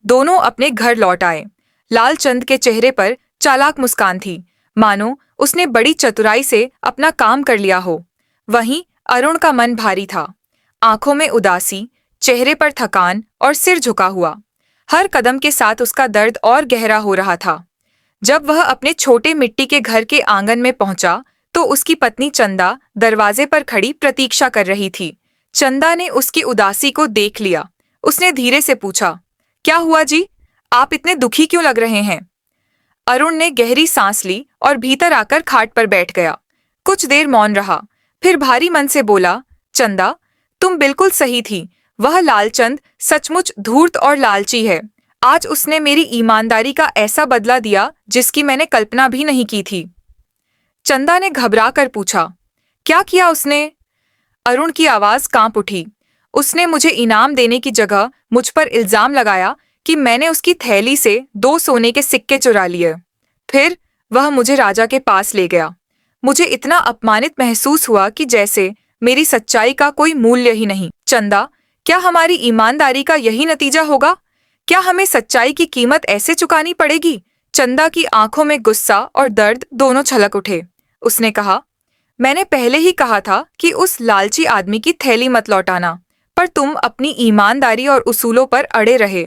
दोनों अपने घर लौट आए। लालचंद के चेहरे पर चालाक मुस्कान थी, मानो उसने बड़ी चतुराई से अपना काम कर लिया हो। वहीं अरुण का मन भारी था, आंखों में उदासी, चेहरे पर थकान और सिर झुका हुआ। हर कदम के साथ उसका दर्द और गहरा हो रहा था। जब वह अपने छोटे मिट्टी के घर के आंगन में पहुंचा तो उसकी पत्नी चंदा दरवाजे पर खड़ी प्रतीक्षा कर रही थी। चंदा ने उसकी उदासी को देख लिया। उसने धीरे से पूछा, क्या हुआ जी? आप इतने दुखी क्यों लग रहे हैं? अरुण ने गहरी सांस ली और भीतर आकर खाट पर बैठ गया। कुछ देर मौन रहा, फिर भारी मन से बोला, चंदा, तुम बिल्कुल सही थी। वह लालचंद सचमुच धूर्त और लालची है। आज उसने मेरी ईमानदारी का ऐसा बदला दिया जिसकी मैंने कल्पना भी नहीं की थी। चंदा ने घबरा कर पूछा, क्या किया उसने? अरुण की आवाज कांप उठी। उसने मुझे इनाम देने की जगह मुझ पर इल्जाम लगाया कि मैंने उसकी थैली से 2 सोने के सिक्के चुरा लिए। फिर वह मुझे राजा के पास ले गया। मुझे इतना अपमानित महसूस हुआ कि जैसे मेरी सच्चाई का कोई मूल्य ही नहीं। चंदा, क्या हमारी ईमानदारी का यही नतीजा होगा? क्या हमें सच्चाई की कीमत ऐसे चुकानी पड़ेगी? चंदा की आंखों में गुस्सा और दर्द दोनों छलक उठे। उसने कहा, मैंने पहले ही कहा था कि उस लालची आदमी की थैली मत लौटाना, पर तुम अपनी ईमानदारी और उसूलों पर अड़े रहे।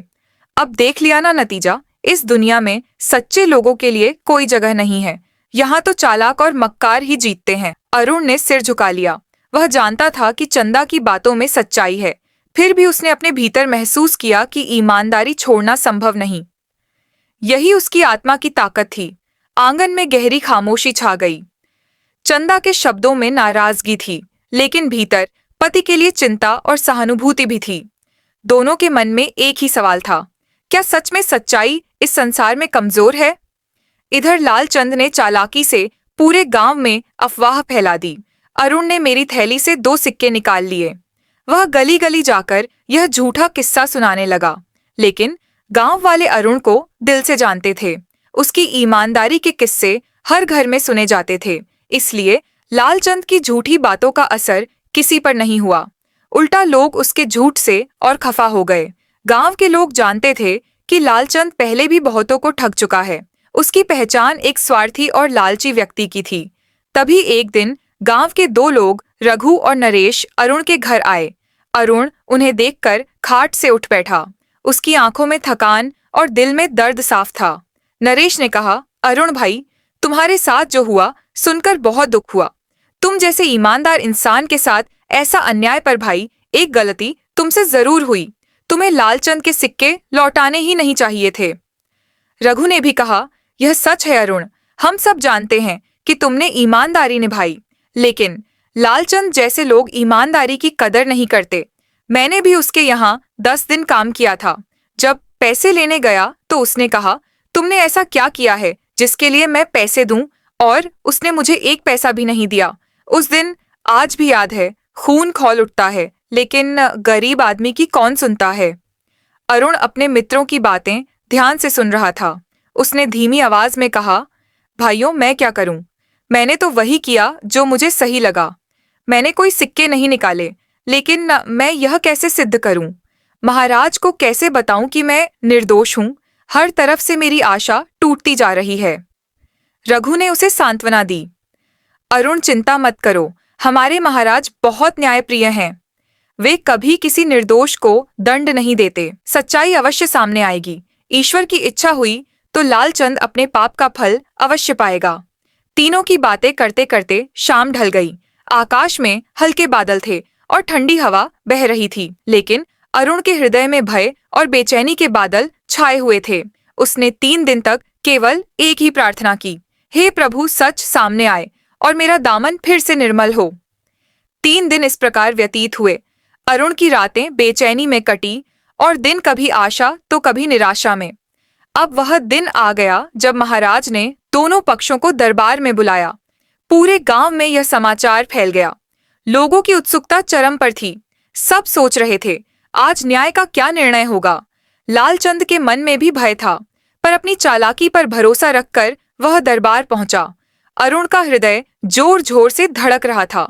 अब देख लिया ना नतीजा। इस दुनिया में सच्चे लोगों के लिए कोई जगह नहीं है। यहाँ तो चालाक और मक्कार ही जीतते हैं। अरुण ने सिर झुका लिया। वह जानता था कि चंदा की बातों में सच्चाई है, फिर भी उसने अपने भीतर महसूस किया कि ईमानदारी छोड़ना संभव नहीं। यही उसकी आत्मा की ताकत थी। आंगन में गहरी खामोशी छा गई। चंदा के शब्दों में नाराजगी थी, लेकिन भीतर पति के लिए चिंता और सहानुभूति भी थी। दोनों के मन में एक ही सवाल था, क्या सच में सच्चाई इस संसार में कमजोर है? इधर लालचंद ने चालाकी से पूरे गांव में अफवाह फैला दी। अरुण ने मेरी थैली से 2 सिक्के निकाल लिए। वह गली गली जाकर यह झूठा किस्सा सुनाने लगा, लेकिन गांव वाले अरुण को दिल से जानते थे। उसकी ईमानदारी के किस्से हर घर में सुने जाते थे, इसलिए लालचंद की झूठी बातों का असर किसी पर नहीं हुआ। उल्टा लोग उसके झूठ से और खफा हो गए। गांव के लोग जानते थे कि लालचंद पहले भी बहुतों को ठग चुका है। उसकी पहचान एक स्वार्थी और लालची व्यक्ति की थी। तभी एक दिन गांव के 2 लोग रघु और नरेश अरुण के घर आए। अरुण उन्हें देखकर खाट से उठ बैठा। उसकी आंखों में थकान और दिल में दर्द साफ था। नरेश ने कहा, अरुण भाई, तुम्हारे साथ जो हुआ सुनकर बहुत दुख हुआ। तुम जैसे ईमानदार इंसान के साथ ऐसा अन्याय पर भाई, एक गलती तुमसे जरूर हुई। तुम्हें लालचंद के सिक्के लौटाने ही नहीं चाहिए थे। रघु ने भी कहा, यह सच है अरुण, हम सब जानते हैं कि तुमने ईमानदारी निभाई, लेकिन लालचंद जैसे लोग ईमानदारी की कदर नहीं करते। मैंने भी उसके यहाँ 10 दिन काम किया था। जब पैसे लेने गया तो उसने कहा, तुमने ऐसा क्या किया है जिसके लिए मैं पैसे दूं, और उसने मुझे 1 पैसा भी नहीं दिया। उस दिन आज भी याद है, खून खौल उठता है, लेकिन गरीब आदमी की कौन सुनता है। अरुण अपने मित्रों की बातें ध्यान से सुन रहा था। उसने धीमी आवाज में कहा, भाइयों, मैं क्या करूं? मैंने तो वही किया जो मुझे सही लगा। मैंने कोई सिक्के नहीं निकाले, लेकिन मैं यह कैसे सिद्ध करूं? महाराज को कैसे बताऊं कि मैं निर्दोष हूं? हर तरफ से मेरी आशा टूटती जा रही है। रघु ने उसे सांत्वना दी। अरुण, चिंता मत करो, हमारे महाराज बहुत न्यायप्रिय हैं। वे कभी किसी निर्दोष को दंड नहीं देते। सच्चाई अवश्य सामने आएगी। ईश्वर की इच्छा हुई तो लालचंद अपने पाप का फल अवश्य पाएगा। तीनों की बातें करते करते शाम ढल गई। आकाश में हल्के बादल थे और ठंडी हवा बह रही थी, लेकिन अरुण के हृदय में भय और बेचैनी के बादल छाए हुए थे। उसने 3 दिन तक केवल एक ही प्रार्थना की, हे प्रभु, सच सामने आए और मेरा दामन फिर से निर्मल हो। 3 दिन इस प्रकार व्यतीत हुए। अरुण की रातें बेचैनी में कटी और दिन कभी आशा तो कभी निराशा में। अब वह दिन आ गया जब महाराज ने दोनों पक्षों को दरबार में बुलाया। पूरे गांव में यह समाचार फैल गया। लोगों की उत्सुकता चरम पर थी। सब सोच रहे थे, आज न्याय का क्या निर्णय होगा। लालचंद के मन में भी भय था, पर अपनी चालाकी पर भरोसा रखकर वह दरबार पहुंचा। अरुण का हृदय जोर जोर से धड़क रहा था।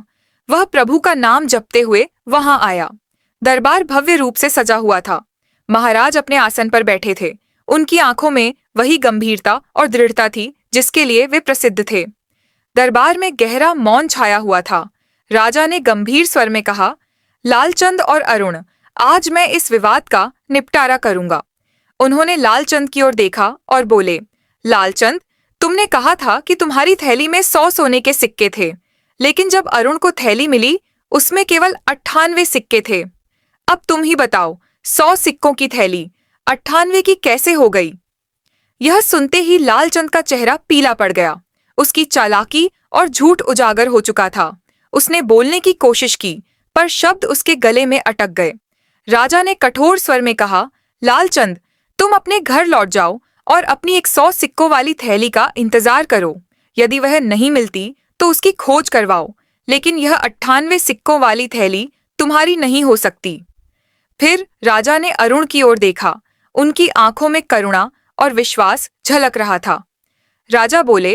वह प्रभु का नाम जपते हुए वहां आया। दरबार भव्य रूप से सजा हुआ था। महाराज अपने आसन पर बैठे थे। उनकी आंखों में वही गंभीरता और दृढ़ता थी जिसके लिए वे प्रसिद्ध थे। दरबार में गहरा मौन छाया हुआ था। राजा ने गंभीर स्वर में कहा, लालचंद और अरुण, आज मैं इस विवाद का निपटारा करूंगा। उन्होंने लालचंद की ओर देखा और बोले, लालचंद, तुमने कहा था कि तुम्हारी थैली में 100 सोने के सिक्के थे, लेकिन जब अरुण को थैली मिली उसमें केवल 98 सिक्के थे। अब तुम ही बताओ, 100 सिक्कों की थैली 98 की कैसे हो गई? यह सुनते ही लालचंद का चेहरा पीला पड़ गया। उसकी चालाकी और झूठ उजागर हो चुका था। उसने बोलने की कोशिश की, पर शब्द उसके गले में अटक गए। राजा ने कठोर स्वर में कहा, लालचंद, तुम अपने घर लौट जाओ और अपनी एक 100 सिक्कों वाली थैली का इंतजार करो। यदि वह नहीं मिलती तो उसकी खोज करवाओ, लेकिन यह 98 सिक्कों वाली थैली तुम्हारी नहीं हो सकती। फिर राजा ने अरुण की ओर देखा। उनकी आंखों में करुणा और विश्वास झलक रहा था। राजा बोले,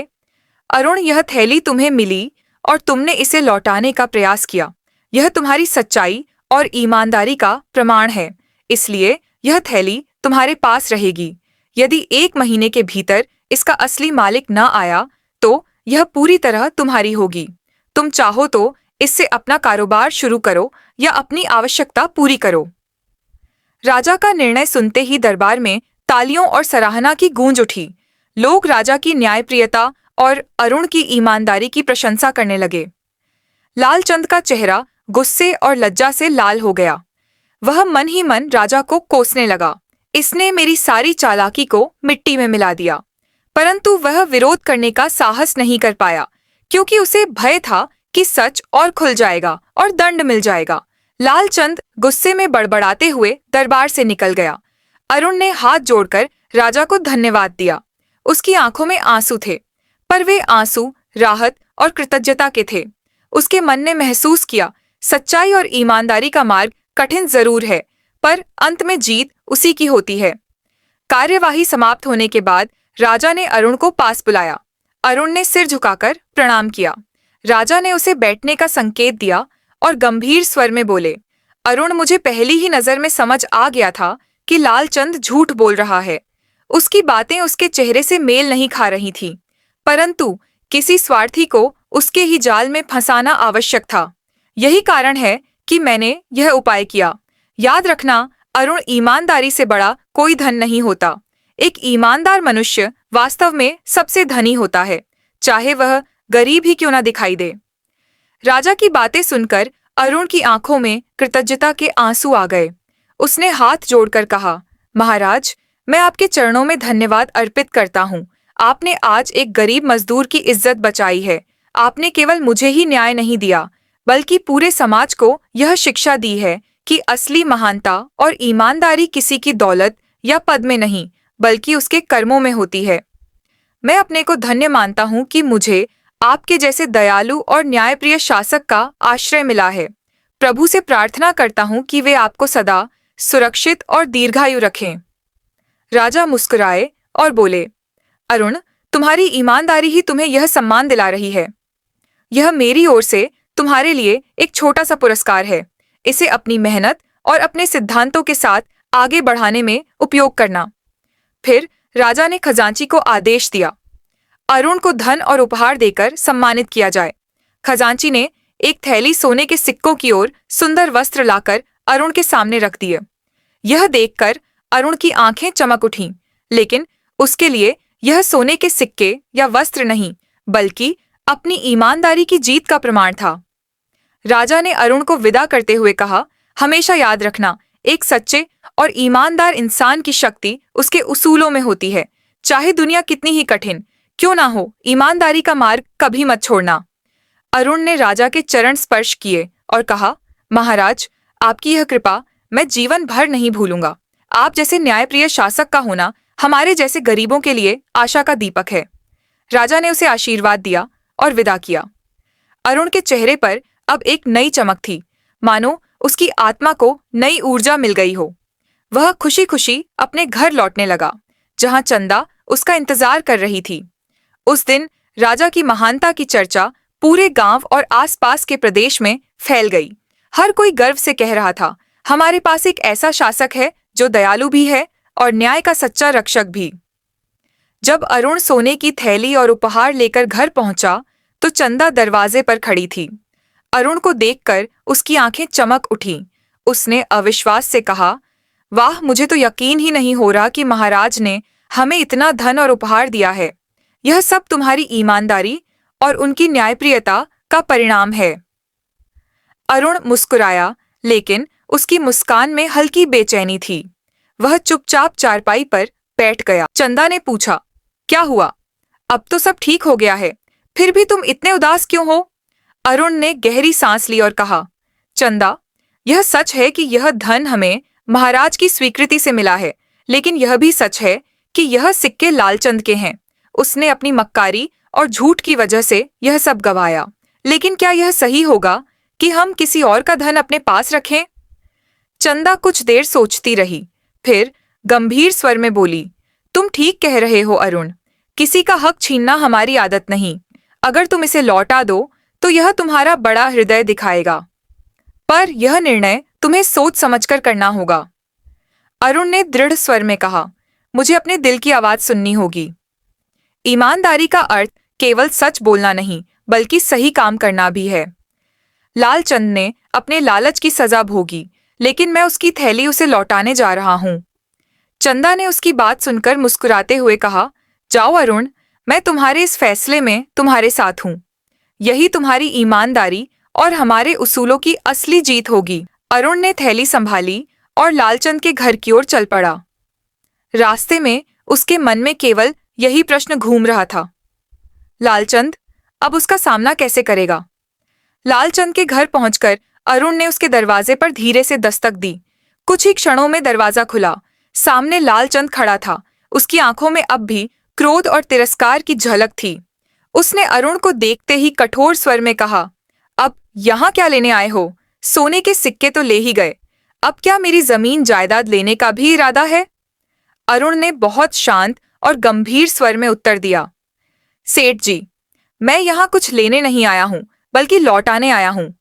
अरुण, यह थैली तुम्हें मिली और तुमने इसे लौटाने का प्रयास किया। यह तुम्हारी सच्चाई और ईमानदारी का प्रमाण है, इसलिए यह थैली तुम्हारे पास रहेगी। यदि 1 महीने के भीतर इसका असली मालिक न आया तो यह पूरी तरह तुम्हारी होगी। तुम चाहो तो इससे अपना कारोबार शुरू करो या अपनी आवश्यकता पूरी करो। राजा का निर्णय सुनते ही दरबार में तालियों और सराहना की गूंज उठी। लोग राजा की न्यायप्रियता और अरुण की ईमानदारी की प्रशंसा करने लगे। लालचंद का चेहरा गुस्से और लज्जा से लाल हो गया। वह मन ही मन राजा को कोसने लगा, इसने मेरी सारी चालाकी को मिट्टी में मिला दिया। परंतु वह विरोध करने का साहस नहीं कर पाया, क्योंकि उसे भय था कि सच और खुल जाएगा और दंड मिल जाएगा। लालचंद गुस्से में बड़बड़ाते हुए दरबार से निकल गया। अरुण ने हाथ जोड़कर राजा को धन्यवाद दिया। उसकी आंखों में आंसू थे, पर वे आंसू राहत और कृतज्ञता के थे। उसके मन ने महसूस किया, सच्चाई और ईमानदारी का मार्ग कठिन जरूर है, पर अंत में जीत उसी की होती है। कार्यवाही समाप्त होने के बाद राजा ने अरुण को पास बुलाया। अरुण ने सिर झुकाकर प्रणाम किया। राजा ने उसे बैठने का संकेत दिया और गंभीर स्वर में बोले, अरुण, मुझे पहली ही नजर में समझ आ गया था कि लालचंद झूठ बोल रहा है। उसकी बातें उसके चेहरे से मेल नहीं खा रही थी, परंतु किसी स्वार्थी को उसके ही जाल में फंसाना आवश्यक था। यही कारण है कि मैंने यह उपाय किया। याद रखना, अरुण, ईमानदारी से बड़ा कोई धन नहीं होता। एक ईमानदार मनुष्य वास्तव में सबसे धनी होता है, चाहे वह गरीब ही क्यों ना दिखाई दे। राजा की बातें सुनकर अरुण की आंखों में कृतज्ञता के आंसू आ गए। उसने हाथ जोड़कर कहा, महाराज, मैं आपके चरणों में धन्यवाद अर्पित करता हूँ। आपने आज एक गरीब मजदूर की इज्जत बचाई है। आपने केवल मुझे ही न्याय नहीं दिया, बल्कि पूरे समाज को यह शिक्षा दी है कि असली महानता और ईमानदारी किसी की दौलत या पद में नहीं, बल्कि उसके कर्मों में होती है। मैं अपने को धन्य मानता हूँ कि मुझे आपके जैसे दयालु और न्यायप्रिय शासक का आश्रय मिला है। प्रभु से प्रार्थना करता हूँ कि वे आपको सदा सुरक्षित और दीर्घायु रखें। राजा मुस्कुराए और बोले, अरुण, तुम्हारी ईमानदारी ही तुम्हें यह सम्मान दिला रही है। यह मेरी ओर से तुम्हारे लिए एक छोटा सा पुरस्कार है। इसे अपनी मेहनत और अपने सिद्धांतों के साथ आगे बढ़ाने में उपयोग करना। फिर राजा ने खजांची को आदेश दिया, अरुण को धन और उपहार देकर सम्मानित किया जाए। खजांची ने एक थैली सोने के सिक्कों की ओर सुंदर वस्त्र लाकर अरुण के सामने रख दिए। यह देखकर अरुण की आंखें चमक उठीं, लेकिन उसके लिए यह सोने के सिक्के या वस्त्र नहीं, बल्कि अपनी ईमानदारी की जीत का प्रमाण था। राजा ने अरुण को विदा करते हुए कहा, हमेशा याद रखना, एक सच्चे और ईमानदार इंसान की शक्ति उसके उसूलों में होती है। चाहे दुनिया कितनी ही कठिन क्यों ना हो, ईमानदारी का मार्ग कभी मत छोड़ना। अरुण ने राजा के चरण स्पर्श किए और कहा, महाराज, आपकी यह कृपा मैं जीवन भर नहीं भूलूंगा। आप जैसे न्यायप्रिय शासक का होना हमारे जैसे गरीबों के लिए आशा का दीपक है। राजा ने उसे आशीर्वाद दिया और विदा किया। अरुण के चेहरे पर अब एक नई चमक थी, मानो उसकी आत्मा को नई ऊर्जा मिल गई हो। वह खुशी खुशी अपने घर लौटने लगा, जहां चंदा उसका इंतजार कर रही थी। उस दिन राजा की महानता की चर्चा पूरे गांव और आसपास के प्रदेश में फैल गई। हर कोई गर्व से कह रहा था, हमारे पास एक ऐसा शासक है जो दयालु भी है और न्याय का सच्चा रक्षक भी। जब अरुण सोने की थैली और उपहार लेकर घर पहुंचा, तो चंदा दरवाजे पर खड़ी थी। अरुण को देखकर उसकी आंखें चमक उठीं। उसने अविश्वास से कहा, वाह, मुझे तो यकीन ही नहीं हो रहा कि महाराज ने हमें इतना धन और उपहार दिया है। यह सब तुम्हारी ईमानदारी और उनकी न्यायप्रियता का परिणाम है। अरुण मुस्कुराया, लेकिन उसकी मुस्कान में हल्की बेचैनी थी। वह चुपचाप चारपाई पर बैठ गया। चंदा ने पूछा, क्या हुआ? अब तो सब ठीक हो गया है, फिर भी तुम इतने उदास क्यों हो? अरुण ने गहरी सांस ली और कहा, चंदा, यह सच है कि यह धन हमें महाराज की स्वीकृति से मिला है, लेकिन यह भी सच है कि यह सिक्के लालचंद के हैं। उसने अपनी मक्कारी और झूठ की वजह से यह सब गंवाया। लेकिन क्या यह सही होगा कि हम किसी और का धन अपने पास रखें? चंदा कुछ देर सोचती रही, फिर गंभीर स्वर में बोली, तुम ठीक कह रहे हो अरुण, किसी का हक छीनना हमारी आदत नहीं। अगर तुम इसे लौटा दो तो यह तुम्हारा बड़ा हृदय दिखाएगा, पर यह निर्णय तुम्हें सोच समझकर करना होगा। अरुण ने दृढ़ स्वर में कहा, मुझे अपने दिल की आवाज सुननी होगी। ईमानदारी का अर्थ केवल सच बोलना नहीं, बल्कि सही काम करना भी है। लालचंद ने अपने लालच की सजा भोगी, लेकिन मैं उसकी थैली उसे लौटाने जा रहा हूं। चंदा ने उसकी बात सुनकर मुस्कुराते हुए कहा, जाओ अरुण, मैं तुम्हारे इस फैसले में तुम्हारे साथ हूं। यही तुम्हारी ईमानदारी और हमारे उसूलों की असली जीत होगी। अरुण ने थैली संभाली और लालचंद के घर की ओर चल पड़ा। रास्ते में उसके मन में केवल यही प्रश्न घूम रहा था, लालचंद अब उसका सामना कैसे करेगा? लालचंद के घर पहुंचकर अरुण ने उसके दरवाजे पर धीरे से दस्तक दी। कुछ ही क्षणों में दरवाजा खुला। सामने लालचंद खड़ा था। उसकी आंखों में अब भी क्रोध और तिरस्कार की झलक थी। उसने अरुण को देखते ही कठोर स्वर में कहा, अब यहाँ क्या लेने आए हो? सोने के सिक्के तो ले ही गए, अब क्या मेरी जमीन जायदाद लेने का भी इरादा है? अरुण ने बहुत शांत और गंभीर स्वर में उत्तर दिया। सेठ जी, मैं यहाँ कुछ लेने नहीं आया हूँ, बल्कि लौटाने आया हूँ।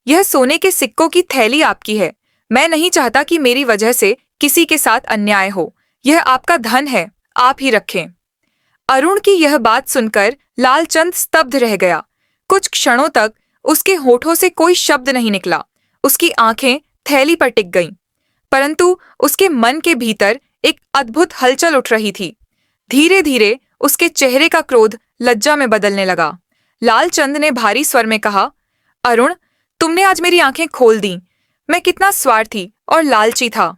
यह सोने के सिक्कों की थैली आपकी है। मैं नहीं चाहता कि मेरी वजह से किसी के साथ अन्याय हो। यह आपका धन है, आप ही रखें। अरुण की यह बात सुनकर लालचंद स्तब्ध रह गया। कुछ क्षणों तक उसके होठों से कोई शब्द नहीं निकला। उसकी आंखें थैली पर टिक गईं, परंतु उसके मन के भीतर एक अद्भुत हलचल उठ रही थी। धीरे धीरे उसके चेहरे का क्रोध लज्जा में बदलने लगा। लालचंद ने भारी स्वर में कहा, अरुण, तुमने आज मेरी आंखें खोल दी। मैं कितना स्वार्थी और लालची था।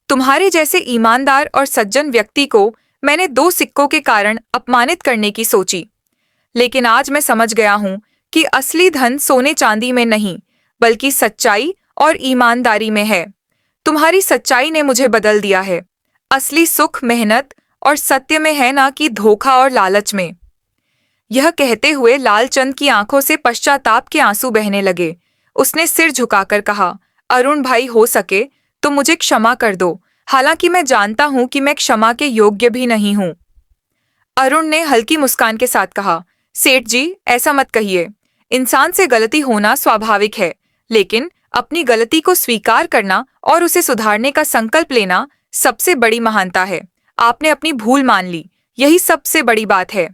तुम्हारे जैसे ईमानदार और सज्जन व्यक्ति को मैंने 2 सिक्कों के कारण अपमानित करने की सोची, लेकिन आज मैं समझ गया हूं कि असली धन सोने चांदी में नहीं, बल्कि सच्चाई और ईमानदारी में है। तुम्हारी सच्चाई ने मुझे बदल दिया है। असली सुख मेहनत और सत्य में है, ना कि धोखा और लालच में। यह कहते हुए लालचंद की आंखों से पश्चाताप के आंसू बहने लगे। उसने सिर झुकाकर कहा, अरुण भाई, हो सके तो मुझे क्षमा कर दो, हालांकि मैं जानता हूं कि मैं क्षमा के योग्य भी नहीं हूं। अरुण ने हल्की मुस्कान के साथ कहा, सेठ जी, ऐसा मत कहिए। इंसान से गलती होना स्वाभाविक है, लेकिन अपनी गलती को स्वीकार करना और उसे सुधारने का संकल्प लेना सबसे बड़ी महानता है। आपने अपनी भूल मान ली, यही सबसे बड़ी बात है।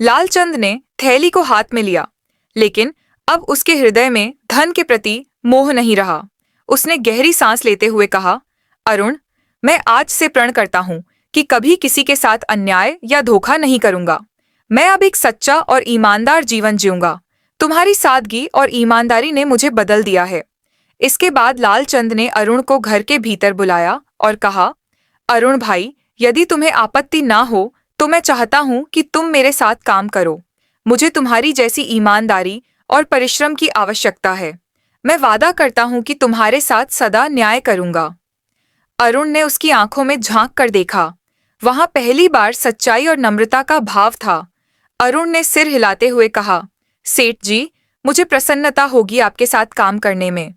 लालचंद ने थैली को हाथ में लिया, लेकिन अब उसके हृदय में धन के प्रति मोह नहीं रहा। उसने गहरी सांस लेते हुए कहा, अरुण, मैं आज से प्रण करता हूं कि कभी किसी के साथ अन्याय या धोखा नहीं करूंगा। मैं अब एक सच्चा और ईमानदार जीवन जीऊंगा। तुम्हारी सादगी और ईमानदारी ने मुझे बदल दिया है। इसके बाद लालचंद ने अरुण को घर के भीतर बुलाया और कहा, अरुण भाई, यदि तुम्हें आपत्ति ना हो तो मैं चाहता हूं कि तुम मेरे साथ काम करो। मुझे तुम्हारी जैसी ईमानदारी और परिश्रम की आवश्यकता है। मैं वादा करता हूं कि तुम्हारे साथ सदा न्याय करूंगा। अरुण ने उसकी आंखों में झांक कर देखा। वहां पहली बार सच्चाई और नम्रता का भाव था। अरुण ने सिर हिलाते हुए कहा, सेठ जी, मुझे प्रसन्नता होगी आपके साथ काम करने में।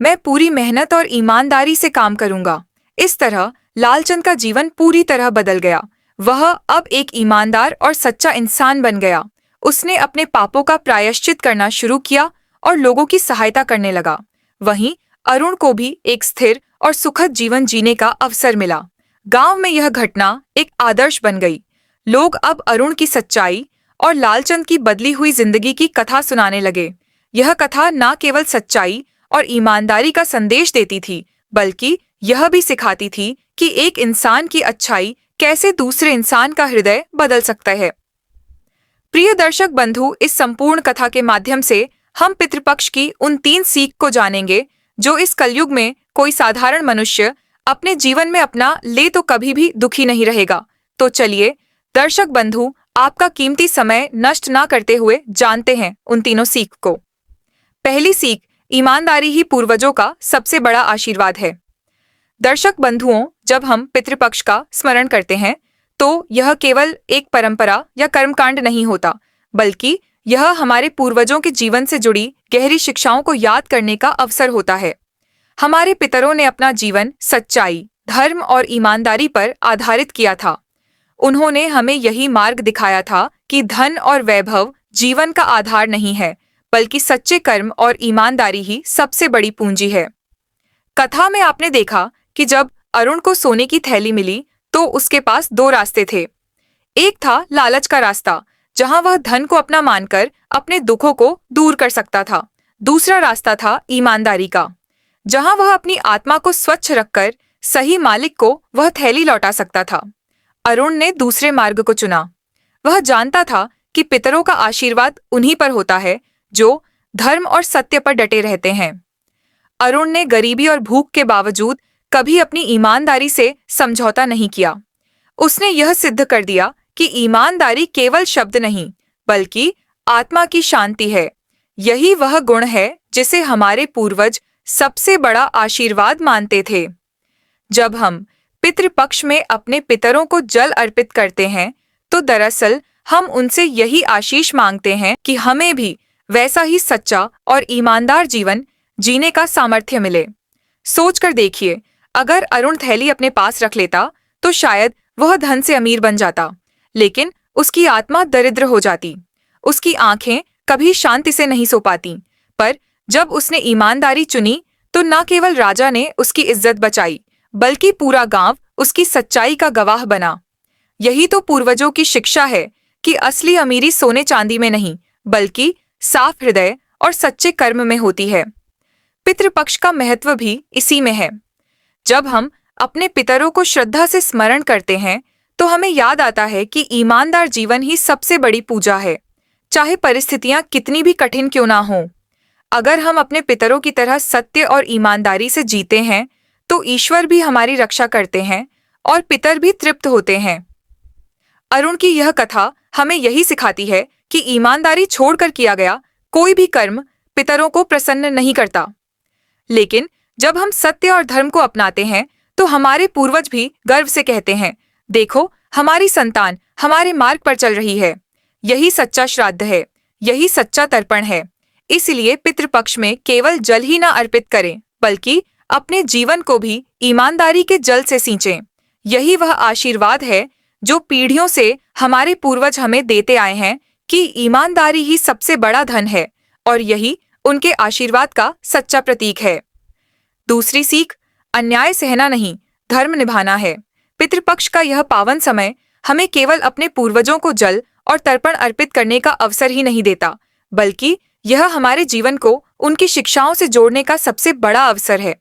मैं पूरी मेहनत और ईमानदारी से काम करूंगा। इस तरह लालचंद का जीवन पूरी तरह बदल गया। वह अब एक ईमानदार और सच्चा इंसान बन गया। उसने अपने पापों का प्रायश्चित करना शुरू किया और लोगों की सहायता करने लगा। वहीं अरुण को भी एक स्थिर और सुखद जीवन जीने का अवसर मिला। गांव में यह घटना एक आदर्श बन गई। लोग अब अरुण की सच्चाई और लालचंद की बदली हुई जिंदगी की कथा सुनाने लगे। यह कथा न केवल सच्चाई और ईमानदारी का संदेश देती थी, बल्कि यह भी सिखाती थी कि एक इंसान की अच्छाई कैसे दूसरे इंसान का हृदय बदल सकता है। प्रिय दर्शक बंधु, इस संपूर्ण कथा के माध्यम से हम पितृपक्ष की उन 3 सीख को जानेंगे जो इस कलयुग में कोई साधारण मनुष्य अपने जीवन में अपना ले तो कभी भी दुखी नहीं रहेगा। तो चलिए दर्शक बंधु, आपका कीमती समय नष्ट ना करते हुए जानते हैं उन तीनों सीख को। पहली सीख, ईमानदारी ही पूर्वजों का सबसे बड़ा आशीर्वाद है। दर्शक बंधुओं, जब हम पितृपक्ष का स्मरण करते हैं तो यह केवल एक परंपरा या कर्मकांड नहीं होता, बल्कि यह हमारे पूर्वजों के जीवन से जुड़ी गहरी शिक्षाओं को याद करने का अवसर होता है। हमारे पितरों ने अपना जीवन सच्चाई, धर्म और ईमानदारी पर आधारित किया था। उन्होंने हमें यही मार्ग दिखाया था कि धन और वैभव जीवन का आधार नहीं है, बल्कि सच्चे कर्म और ईमानदारी ही सबसे बड़ी पूंजी है। कथा में आपने देखा कि जब अरुण को सोने की थैली मिली तो उसके पास 2 रास्ते थे। एक था लालच का रास्ता, जहां वह धन को अपना मानकर अपने दुखों को दूर कर सकता था। दूसरा रास्ता था ईमानदारी का, जहां वह अपनी आत्मा को स्वच्छ रखकर सही मालिक को वह थैली लौटा सकता था। अरुण ने दूसरे मार्ग को चुना। वह जानता था कि पितरों का आशीर्वाद उन्हीं पर होता है जो धर्म और सत्य पर डटे रहते हैं। अरुण ने गरीबी और भूख के बावजूद कभी अपनी ईमानदारी से समझौता नहीं किया। उसने यह सिद्ध कर दिया कि ईमानदारी केवल शब्द नहीं, बल्कि आत्मा की शांति है। यही वह गुण है जिसे हमारे पूर्वज सबसे बड़ा आशीर्वाद मानते थे। जब हम पितृपक्ष में अपने पितरों को जल अर्पित करते हैं, तो दरअसल हम उनसे यही आशीष मांगते हैं कि हमें भी वैसा ही सच्चा और ईमानदार जीवन जीने का सामर्थ्य मिले। सोचकर देखिए, अगर अरुण थैली अपने पास रख लेता तो शायद वह धन से अमीर बन जाता, लेकिन उसकी आत्मा दरिद्र हो जाती। उसकी आंखें कभी शांति से नहीं सो पाती। पर जब उसने ईमानदारी चुनी तो न केवल राजा ने उसकी इज्जत बचाई, बल्कि पूरा गांव उसकी सच्चाई का गवाह बना। यही तो पूर्वजों की शिक्षा है कि असली अमीरी सोने चांदी में नहीं, बल्कि साफ हृदय और सच्चे कर्म में होती है। पितृपक्ष का महत्व भी इसी में है। जब हम अपने पितरों को श्रद्धा से स्मरण करते हैं तो हमें याद आता है कि ईमानदार जीवन ही सबसे बड़ी पूजा है, चाहे परिस्थितियां कितनी भी कठिन क्यों ना हों। अगर हम अपने पितरों की तरह सत्य और ईमानदारी से जीते हैं तो ईश्वर भी हमारी रक्षा करते हैं और पितर भी तृप्त होते हैं। अरुण की यह कथा हमें यही सिखाती है कि ईमानदारी छोड़कर किया गया कोई भी कर्म पितरों को प्रसन्न नहीं करता। लेकिन जब हम सत्य और धर्म को अपनाते हैं तो हमारे पूर्वज भी गर्व से कहते हैं, देखो हमारी संतान हमारे मार्ग पर चल रही है। यही सच्चा श्राद्ध है, यही सच्चा तर्पण है। इसलिए पितृपक्ष में केवल जल ही न अर्पित करें, बल्कि अपने जीवन को भी ईमानदारी के जल से सींचें। यही वह आशीर्वाद है जो पीढ़ियों से हमारे पूर्वज हमें देते आए हैं कि ईमानदारी ही सबसे बड़ा धन है और यही उनके आशीर्वाद का सच्चा प्रतीक है। दूसरी सीख, अन्याय सहना नहीं, धर्म निभाना है। पितृपक्ष का यह पावन समय हमें केवल अपने पूर्वजों को जल और तर्पण अर्पित करने का अवसर ही नहीं देता, बल्कि यह हमारे जीवन को उनकी शिक्षाओं से जोड़ने का सबसे बड़ा अवसर है।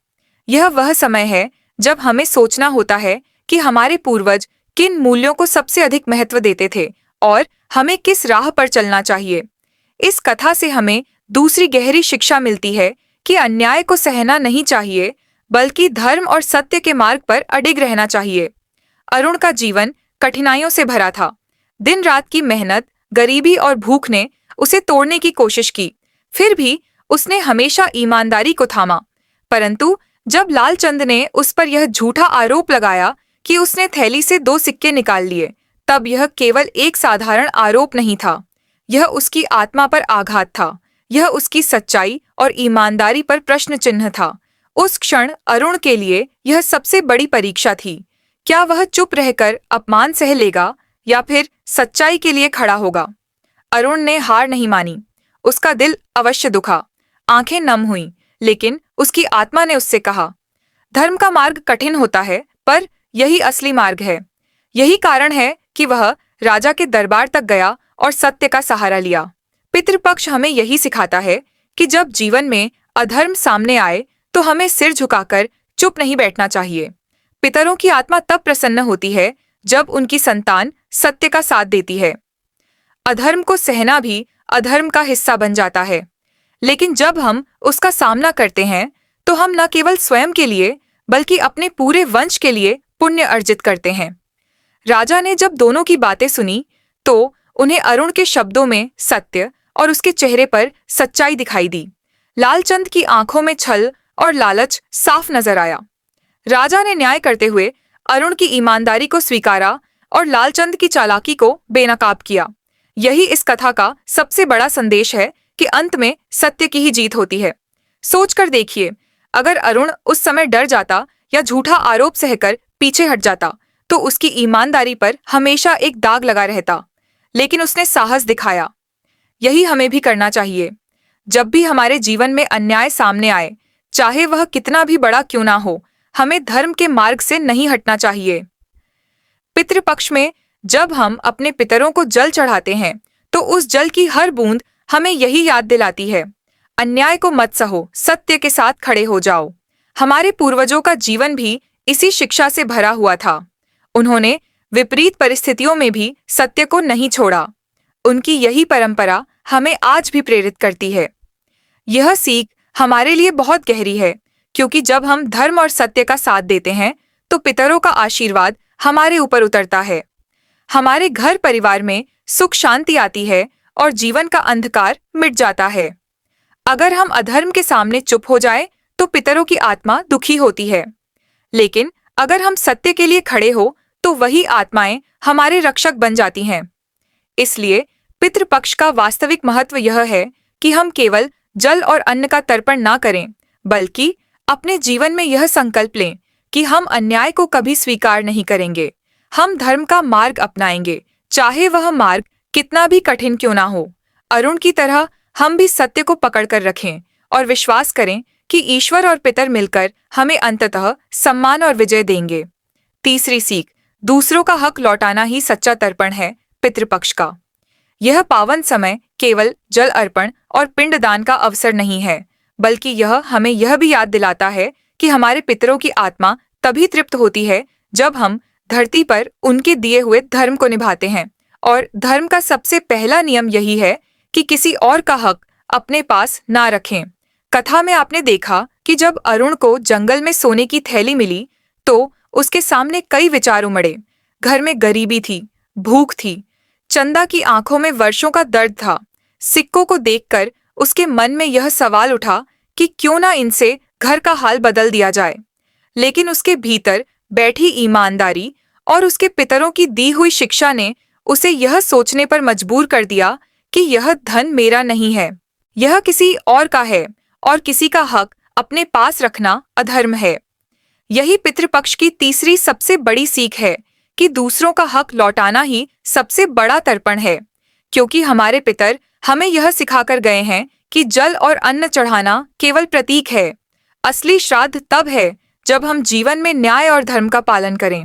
यह वह समय है जब हमें सोचना होता है कि हमारे पूर्वज किन मूल्यों को सबसे अधिक महत्व देते थे और हमें किस राह पर चलना चाहिए। इस कथा से हमें दूसरी गहरी शिक्षा मिलती है कि अन्याय को सहना नहीं चाहिए, बल्कि धर्म और सत्य के मार्ग पर अडिग रहना चाहिए। अरुण का जीवन कठिनाइयों से भरा था। दिन रात की मेहनत, गरीबी और भूख ने उसे तोड़ने की कोशिश की। फिर भी उसने हमेशा ईमानदारी को थामा। परंतु जब लालचंद ने उस पर यह झूठा आरोप लगाया कि उसने थैली से 2 सिक्के निकाल लिए, तब यह केवल एक साधारण आरोप नहीं था। यह उसकी आत्मा पर आघात था। यह उसकी सच्चाई और ईमानदारी पर प्रश्न चिन्ह था। उस क्षण अरुण के लिए यह सबसे बड़ी परीक्षा थी। क्या वह चुप रहकर अपमान सह लेगा या फिर सच्चाई के लिए खड़ा होगा? अरुण ने हार नहीं मानी। उसका दिल अवश्य दुखा, आंखें नम हुईं, लेकिन उसकी आत्मा ने उससे कहा, धर्म का मार्ग कठिन होता है, पर यही असली मार्ग है। यही कारण है कि वह राजा के दरबार तक गया और सत्य का सहारा लिया। पितृपक्ष हमें यही सिखाता है कि जब जीवन में अधर्म सामने आए तो हमें सिर झुकाकर चुप नहीं बैठना चाहिए। पितरों की आत्मा तब प्रसन्न होती है जब उनकी संतान सत्य का साथ देती है। अधर्म को सहना भी अधर्म का हिस्सा बन जाता है, लेकिन जब हम उसका सामना करते हैं तो हम न केवल स्वयं के लिए बल्कि अपने पूरे वंश के लिए पुण्य अर्जित करते हैं। राजा ने जब दोनों की बातें सुनी तो उन्हें अरुण के शब्दों में सत्य और उसके चेहरे पर सच्चाई दिखाई दी। लालचंद की आंखों में छल और लालच साफ नजर आया। राजा ने न्याय करते हुए अरुण की ईमानदारी को स्वीकारा और लालचंद की चालाकी को बेनकाब किया। यही इस कथा का सबसे बड़ा संदेश है कि अंत में सत्य की ही जीत होती है। सोचकर देखिए, अगर अरुण उस समय डर जाता या झूठा आरोप सहकर पीछे हट जाता तो उसकी ईमानदारी पर हमेशा एक दाग लगा रहता, लेकिन उसने साहस दिखाया। यही हमें भी करना चाहिए। जब भी हमारे जीवन में अन्याय सामने आए, चाहे वह कितना भी बड़ा क्यों ना हो, हमें धर्म के मार्ग से नहीं हटना चाहिए। पितृपक्ष में जब हम अपने पितरों को जल चढ़ाते हैं तो उस जल की हर बूंद हमें यही याद दिलाती है, अन्याय को मत सहो, सत्य के साथ खड़े हो जाओ। हमारे पूर्वजों का जीवन भी इसी शिक्षा से भरा हुआ था। उन्होंने विपरीत परिस्थितियों में भी सत्य को नहीं छोड़ा। उनकी यही परंपरा हमें आज भी प्रेरित करती है। यह सीख हमारे लिए बहुत गहरी है, क्योंकि जब हम धर्म और सत्य का साथ देते हैं तो पितरों का आशीर्वाद हमारे ऊपर उतरता है। हमारे घर परिवार में सुख शांति आती है और जीवन का अंधकार मिट जाता है। अगर हम अधर्म के सामने चुप हो जाए तो पितरों की आत्मा दुखी होती है, लेकिन अगर हम सत्य के लिए खड़े हो तो वही आत्माएं हमारे रक्षक बन जाती हैं। इसलिए पितृपक्ष का वास्तविक महत्व यह है कि हम केवल जल और अन्न का तर्पण ना करें, बल्कि अपने जीवन में यह संकल्प लें कि हम अन्याय को कभी स्वीकार नहीं करेंगे। हम धर्म का मार्ग अपनाएंगे, चाहे वह मार्ग कितना भी कठिन क्यों ना हो। अरुण की तरह हम भी सत्य को पकड़कर रखें और विश्वास करें कि ईश्वर और पितर मिलकर हमें अंततः सम्मान और विजय देंगे। तीसरी सीख, दूसरों का हक लौटाना ही सच्चा तर्पण है पितृपक्ष का। यह पावन समय केवल जल अर्पण और पिंडदान का अवसर नहीं है, बल्कि यह हमें यह भी याद दिलाता है कि हमारे पितरों की आत्मा तभी तृप्त होती है जब हम धरती पर उनके दिए हुए धर्म को निभाते हैं। और धर्म का सबसे पहला नियम यही है कि किसी और का हक अपने पास ना रखें। कथा में आपने देखा कि जब अरुण को जंगल में सोने की थैली मिली तो उसके सामने कई विचार उमड़े। घर में गरीबी थी, भूख थी, चंदा की आंखों में वर्षों का दर्द था। सिक्कों को देखकर उसके मन में यह सवाल उठा कि क्यों ना इनसे घर का हाल बदल दिया जाए। लेकिन उसके भीतर बैठी ईमानदारी और उसके पितरों की दी हुई शिक्षा ने उसे यह सोचने पर मजबूर कर दिया कि यह धन मेरा नहीं है, यह किसी और का है और किसी का हक अपने पास रखना अधर्म है। यही पितृपक्ष की तीसरी सबसे बड़ी सीख है कि दूसरों का हक लौटाना ही सबसे बड़ा तर्पण है, क्योंकि हमारे पितर हमें यह सिखाकर गए हैं कि जल और अन्न चढ़ाना केवल प्रतीक है। असली श्राद्ध तब है जब हम जीवन में न्याय और धर्म का पालन करें।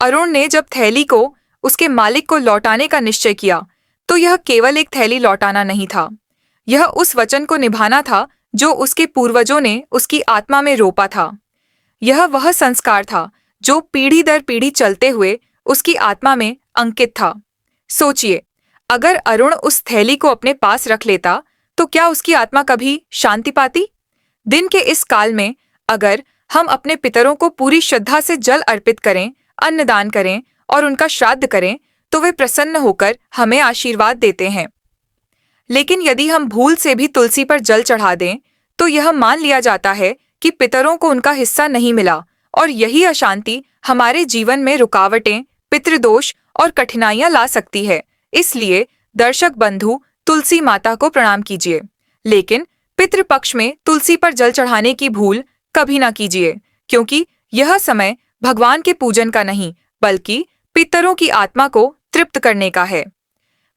अरुण ने जब थैली को उसके मालिक को लौटाने का निश्चय किया तो यह केवल एक थैली लौटाना नहीं था, यह उस वचन को निभाना था जो उसके पूर्वजों ने उसकी आत्मा में रोपा था। यह वह संस्कार था जो पीढ़ी दर पीढ़ी चलते हुए उसकी आत्मा में अंकित था। सोचिए, अगर अरुण उस थैली को अपने पास रख लेता तो क्या उसकी आत्मा कभी शांति पाती? दिन के इस काल में अगर हम अपने पितरों को पूरी श्रद्धा से जल अर्पित करें, अन्नदान करें और उनका श्राद्ध करें तो वे प्रसन्न होकर हमें आशीर्वाद देते हैं। लेकिन यदि हम भूल से भी तुलसी पर जल चढ़ा दें तो यह मान लिया जाता है कि पितरों को उनका हिस्सा नहीं मिला, और यही अशांति हमारे जीवन में रुकावटें, पितृदोष और कठिनाइयां ला सकती है। इसलिए दर्शक बंधु, तुलसी माता को प्रणाम कीजिए, लेकिन पितृपक्ष में तुलसी पर जल चढ़ाने की भूल कभी ना कीजिए, क्योंकि यह समय भगवान के पूजन का नहीं बल्कि पितरों की आत्मा को तृप्त करने का है।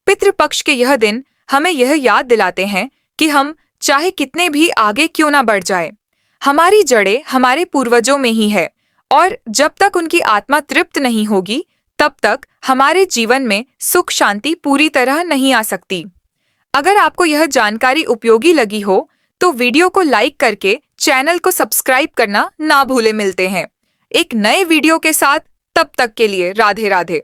पितृपक्ष के यह दिन हमें यह याद दिलाते हैं कि हम चाहे कितने भी आगे क्यों ना बढ़ जाए, हमारी जड़ें हमारे पूर्वजों में ही है, और जब तक उनकी आत्मा तृप्त नहीं होगी तब तक हमारे जीवन में सुख शांति पूरी तरह नहीं आ सकती। अगर आपको यह जानकारी उपयोगी लगी हो तो वीडियो को लाइक करके चैनल को सब्सक्राइब करना ना भूले। मिलते हैं एक नए वीडियो के साथ, तब तक के लिए राधे राधे।